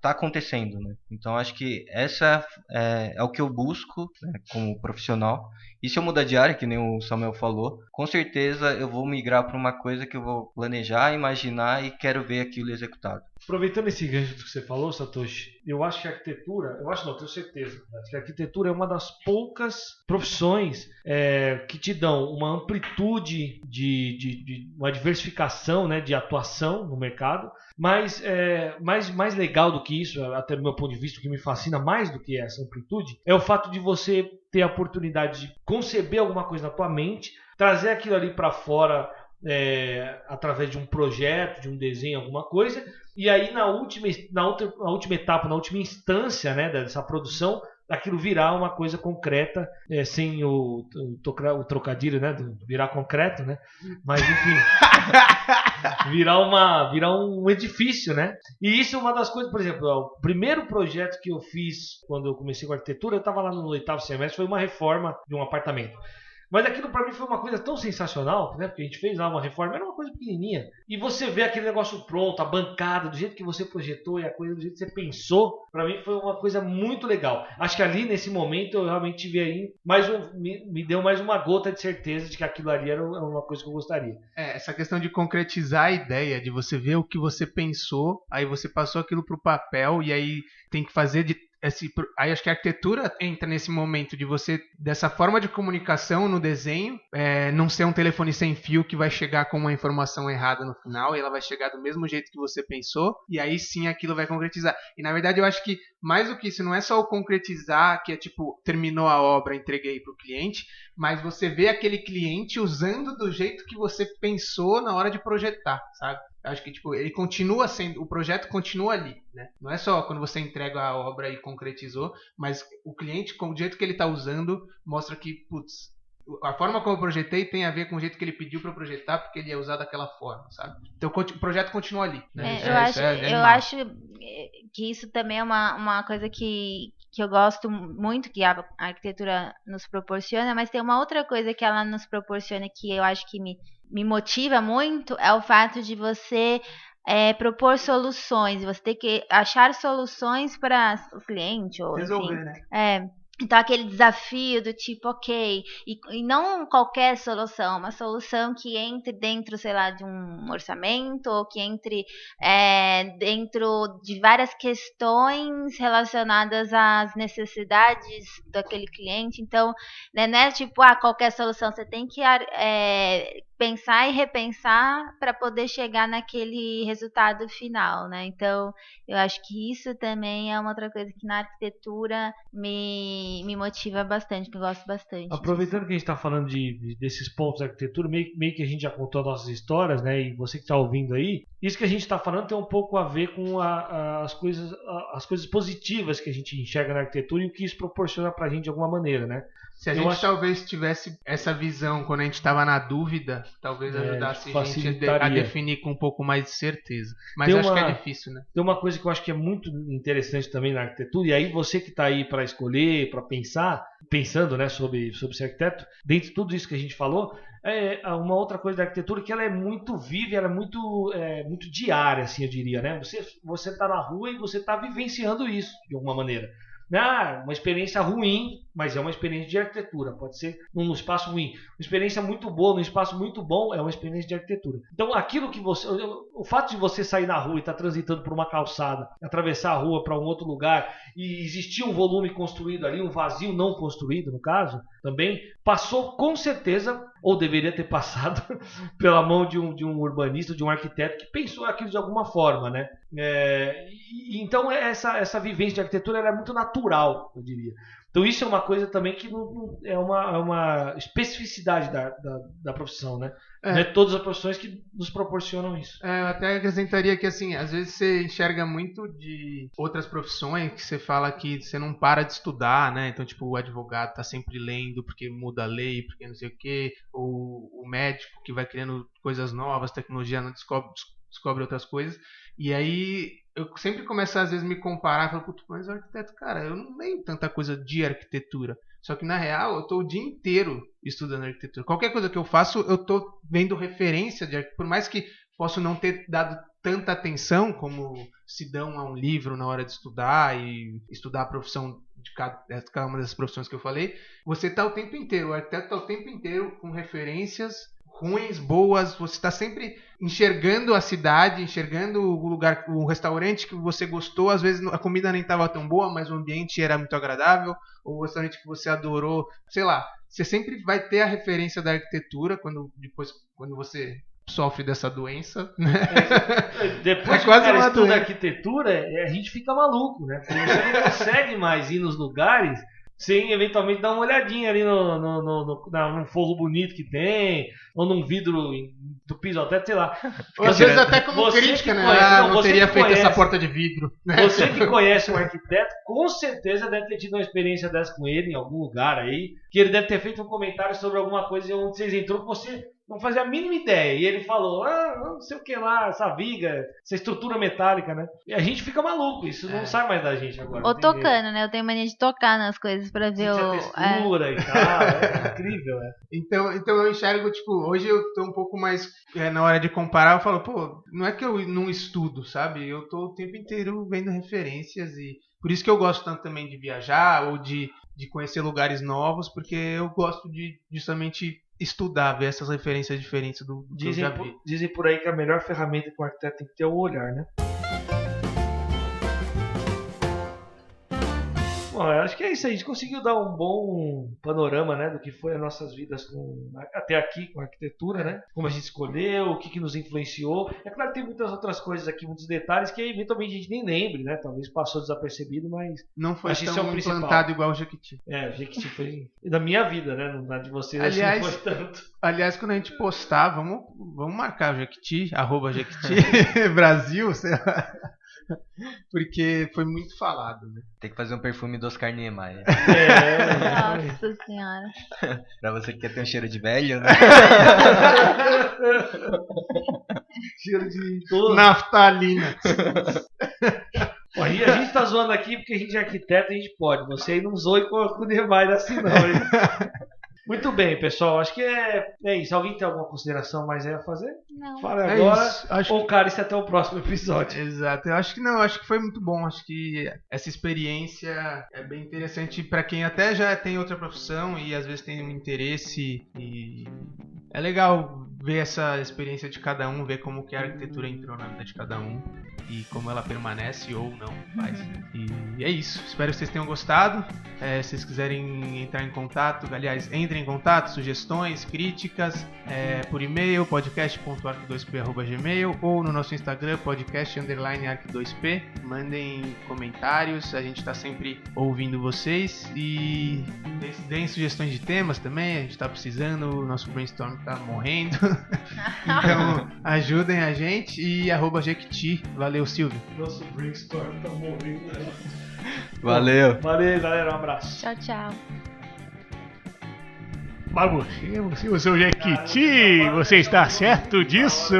tá acontecendo, né? Então acho que essa é o que eu busco, né, como profissional. E se eu mudar de área, que nem o Samuel falou, com certeza eu vou migrar para uma coisa que eu vou planejar, imaginar e quero ver aquilo executado. Aproveitando esse gancho do que você falou, Satoshi, eu acho que a arquitetura, tenho certeza, que a arquitetura é uma das poucas profissões que te dão uma amplitude de uma diversificação, né, de atuação no mercado, mas mais legal do que isso, até do meu ponto de vista, o que me fascina mais do que essa amplitude, é o fato de você ter a oportunidade de conceber alguma coisa na tua mente, trazer aquilo ali para fora através de um projeto, de um desenho, alguma coisa, e aí na última etapa, na última instância, né, dessa produção, aquilo virar uma coisa concreta, sem o trocadilho, né, virar concreto, né, mas enfim, virar um edifício, né, e isso é uma das coisas, por exemplo, o primeiro projeto que eu fiz quando eu comecei com arquitetura, eu estava lá no 8º semestre, foi uma reforma de um apartamento. Mas aquilo pra mim foi uma coisa tão sensacional, né? Porque a gente fez lá uma reforma, era uma coisa pequenininha. E você vê aquele negócio pronto, a bancada, do jeito que você projetou e a coisa do jeito que você pensou, pra mim foi uma coisa muito legal. Acho que ali, nesse momento, eu realmente tive aí me deu mais uma gota de certeza de que aquilo ali era uma coisa que eu gostaria. Essa questão de concretizar a ideia, de você ver o que você pensou, aí você passou aquilo pro papel e aí tem que fazer aí acho que a arquitetura entra nesse momento de você, dessa forma de comunicação no desenho, não ser um telefone sem fio que vai chegar com uma informação errada no final, e ela vai chegar do mesmo jeito que você pensou, e aí sim aquilo vai concretizar. E na verdade eu acho que mais do que isso, não é só o concretizar, que é tipo, terminou a obra, entreguei para o cliente, mas você vê aquele cliente usando do jeito que você pensou na hora de projetar, sabe? Eu acho que tipo, ele continua sendo, o projeto continua ali, né? Não é só quando você entrega a obra e concretizou, mas o cliente, com o jeito que ele está usando, mostra que, putz, a forma como eu projetei tem a ver com o jeito que ele pediu para projetar, porque ele ia usar daquela forma, sabe? Então o projeto continua ali, né? Eu acho que isso também é uma coisa que eu gosto muito, que a arquitetura nos proporciona, mas tem uma outra coisa que ela nos proporciona que eu acho que me motiva muito, é o fato de você propor soluções, você ter que achar soluções para o cliente, ou resolver, enfim, né? Então, aquele desafio do tipo, ok, e não qualquer solução, uma solução que entre dentro, sei lá, de um orçamento, ou que entre dentro de várias questões relacionadas às necessidades daquele cliente. Então, né, não é tipo, qualquer solução, você tem que pensar e repensar para poder chegar naquele resultado final, né? Então, eu acho que isso também é uma outra coisa que na arquitetura me motiva bastante, que eu gosto bastante. Aproveitando que a gente está falando desses pontos da arquitetura, meio que a gente já contou nossas histórias, né? E você que está ouvindo aí, isso que a gente está falando tem um pouco a ver com as coisas positivas que a gente enxerga na arquitetura e o que isso proporciona para a gente de alguma maneira, né? Se a gente talvez tivesse essa visão quando a gente estava na dúvida, talvez ajudasse a gente a definir com um pouco mais de certeza. Mas acho que é difícil, né? Tem uma coisa que eu acho que é muito interessante também na arquitetura, e aí você que está aí para escolher, para pensando, né, sobre ser arquiteto, dentro de tudo isso que a gente falou, uma outra coisa da arquitetura que ela é muito viva, ela é muito diária, assim, eu diria, né? Você está na rua e você está vivenciando isso de alguma maneira. Uma experiência ruim, mas é uma experiência de arquitetura. Pode ser num espaço ruim. Uma experiência muito boa, num espaço muito bom, é uma experiência de arquitetura. Então, aquilo que o fato de você sair na rua e estar transitando por uma calçada, atravessar a rua para um outro lugar e existir um volume construído ali, um vazio não construído, no caso, também passou com certeza, ou deveria ter passado, pela mão de um urbanista, de um arquiteto que pensou aquilo de alguma forma, né? Então essa vivência de arquitetura era muito natural, eu diria. Então isso é uma coisa também que é uma especificidade da profissão, né? Não é todas as profissões que nos proporcionam isso. Eu até acrescentaria que, assim, às vezes você enxerga muito de outras profissões que você fala que você não para de estudar, né? Então, tipo, o advogado tá sempre lendo porque muda a lei, porque não sei o quê, ou o médico que vai criando coisas novas, tecnologia não descobre outras coisas. E aí eu sempre começo às vezes me comparar e falo, putz, mas o arquiteto, cara, eu não leio tanta coisa de arquitetura. Só que na real eu tô o dia inteiro estudando arquitetura. Qualquer coisa que eu faço, eu tô vendo referência de arquitetura. Por mais que posso não ter dado tanta atenção como se dão a um livro na hora de estudar e estudar a profissão de cada uma dessas profissões que eu falei, você tá o tempo inteiro, o arquiteto tá o tempo inteiro com referências ruins, boas, você está sempre enxergando a cidade, enxergando o lugar, o restaurante que você gostou, às vezes a comida nem estava tão boa, mas o ambiente era muito agradável, ou o restaurante que você adorou, sei lá, você sempre vai ter a referência da arquitetura quando você sofre dessa doença, né? Depois que o cara estuda arquitetura, a gente fica maluco, né? Porque você não consegue mais ir nos lugares sem eventualmente dar uma olhadinha ali num forro bonito que tem, ou num vidro do piso até, sei lá. Ou às vezes até como crítica, né? Não teria feito essa porta de vidro. Né? Você que conhece um arquiteto, com certeza deve ter tido uma experiência dessa com ele em algum lugar aí, que ele deve ter feito um comentário sobre alguma coisa onde vocês entrou que você não fazia a mínima ideia. E ele falou, não sei o que lá, essa viga, essa estrutura metálica, né? E a gente fica maluco, isso não sai mais da gente agora. Ou tocando, né? Eu tenho mania de tocar nas coisas pra ver a textura e tal, é incrível, né? Então eu enxergo, tipo, hoje eu tô um pouco mais, na hora de comparar, eu falo, pô, não é que eu não estudo, sabe? Eu tô o tempo inteiro vendo referências e por isso que eu gosto tanto também de viajar ou de conhecer lugares novos, porque eu gosto de justamente estudar, ver essas referências diferentes do que eu já vi. Dizem por aí que a melhor ferramenta que o arquiteto tem que ter é o olhar, né? Bom, eu acho que é isso aí. A gente conseguiu dar um bom panorama, né, do que foi as nossas vidas até aqui com a arquitetura, né? Como a gente escolheu, o que nos influenciou. É claro que tem muitas outras coisas aqui, muitos detalhes que eventualmente a gente nem lembre, né? Talvez passou desapercebido, mas não foi acho que tão implantado igual o Jequiti. O Jequiti foi da minha vida, né? Não dá de vocês, aliás, não foi tanto. Aliás, quando a gente postar, vamos marcar o Jequiti, @Jequiti Brasil, sei lá. Porque foi muito falado, né? Tem que fazer um perfume do Oscar Niemeyer. Nossa senhora. Pra você que quer ter um cheiro de velho, né? Cheiro de todo. Naftalina. A gente tá zoando aqui porque a gente é arquiteto e a gente pode. Você aí não zoe com o Niemeyer assim, não. Muito bem, pessoal. Acho que é isso. Alguém tem alguma consideração mais aí a fazer? Não. Fala agora. Acho ou cara, isso até o próximo episódio. Exato. Eu acho que não. Acho que foi muito bom. Acho que essa experiência é bem interessante para quem até já tem outra profissão e às vezes tem um interesse. E é legal ver essa experiência de cada um, ver como que a arquitetura entrou na vida de cada um e como ela permanece ou não faz. E é isso. Espero que vocês tenham gostado. Se vocês quiserem entrar em contato, aliás, entrem em contato, sugestões, críticas, por e-mail, podcast.arc2p@gmail ou no nosso Instagram, podcast_arc2p. Mandem comentários, a gente está sempre ouvindo vocês e deem sugestões de temas também, a gente está precisando, o nosso brainstorm está morrendo. Então ajudem a gente e @Jequiti. Valeu, Silvio. Nosso brainstorm tá morrendo. Valeu. Valeu, galera. Um abraço. Tchau, tchau. Mas você, o seu Jequiti, você está certo disso?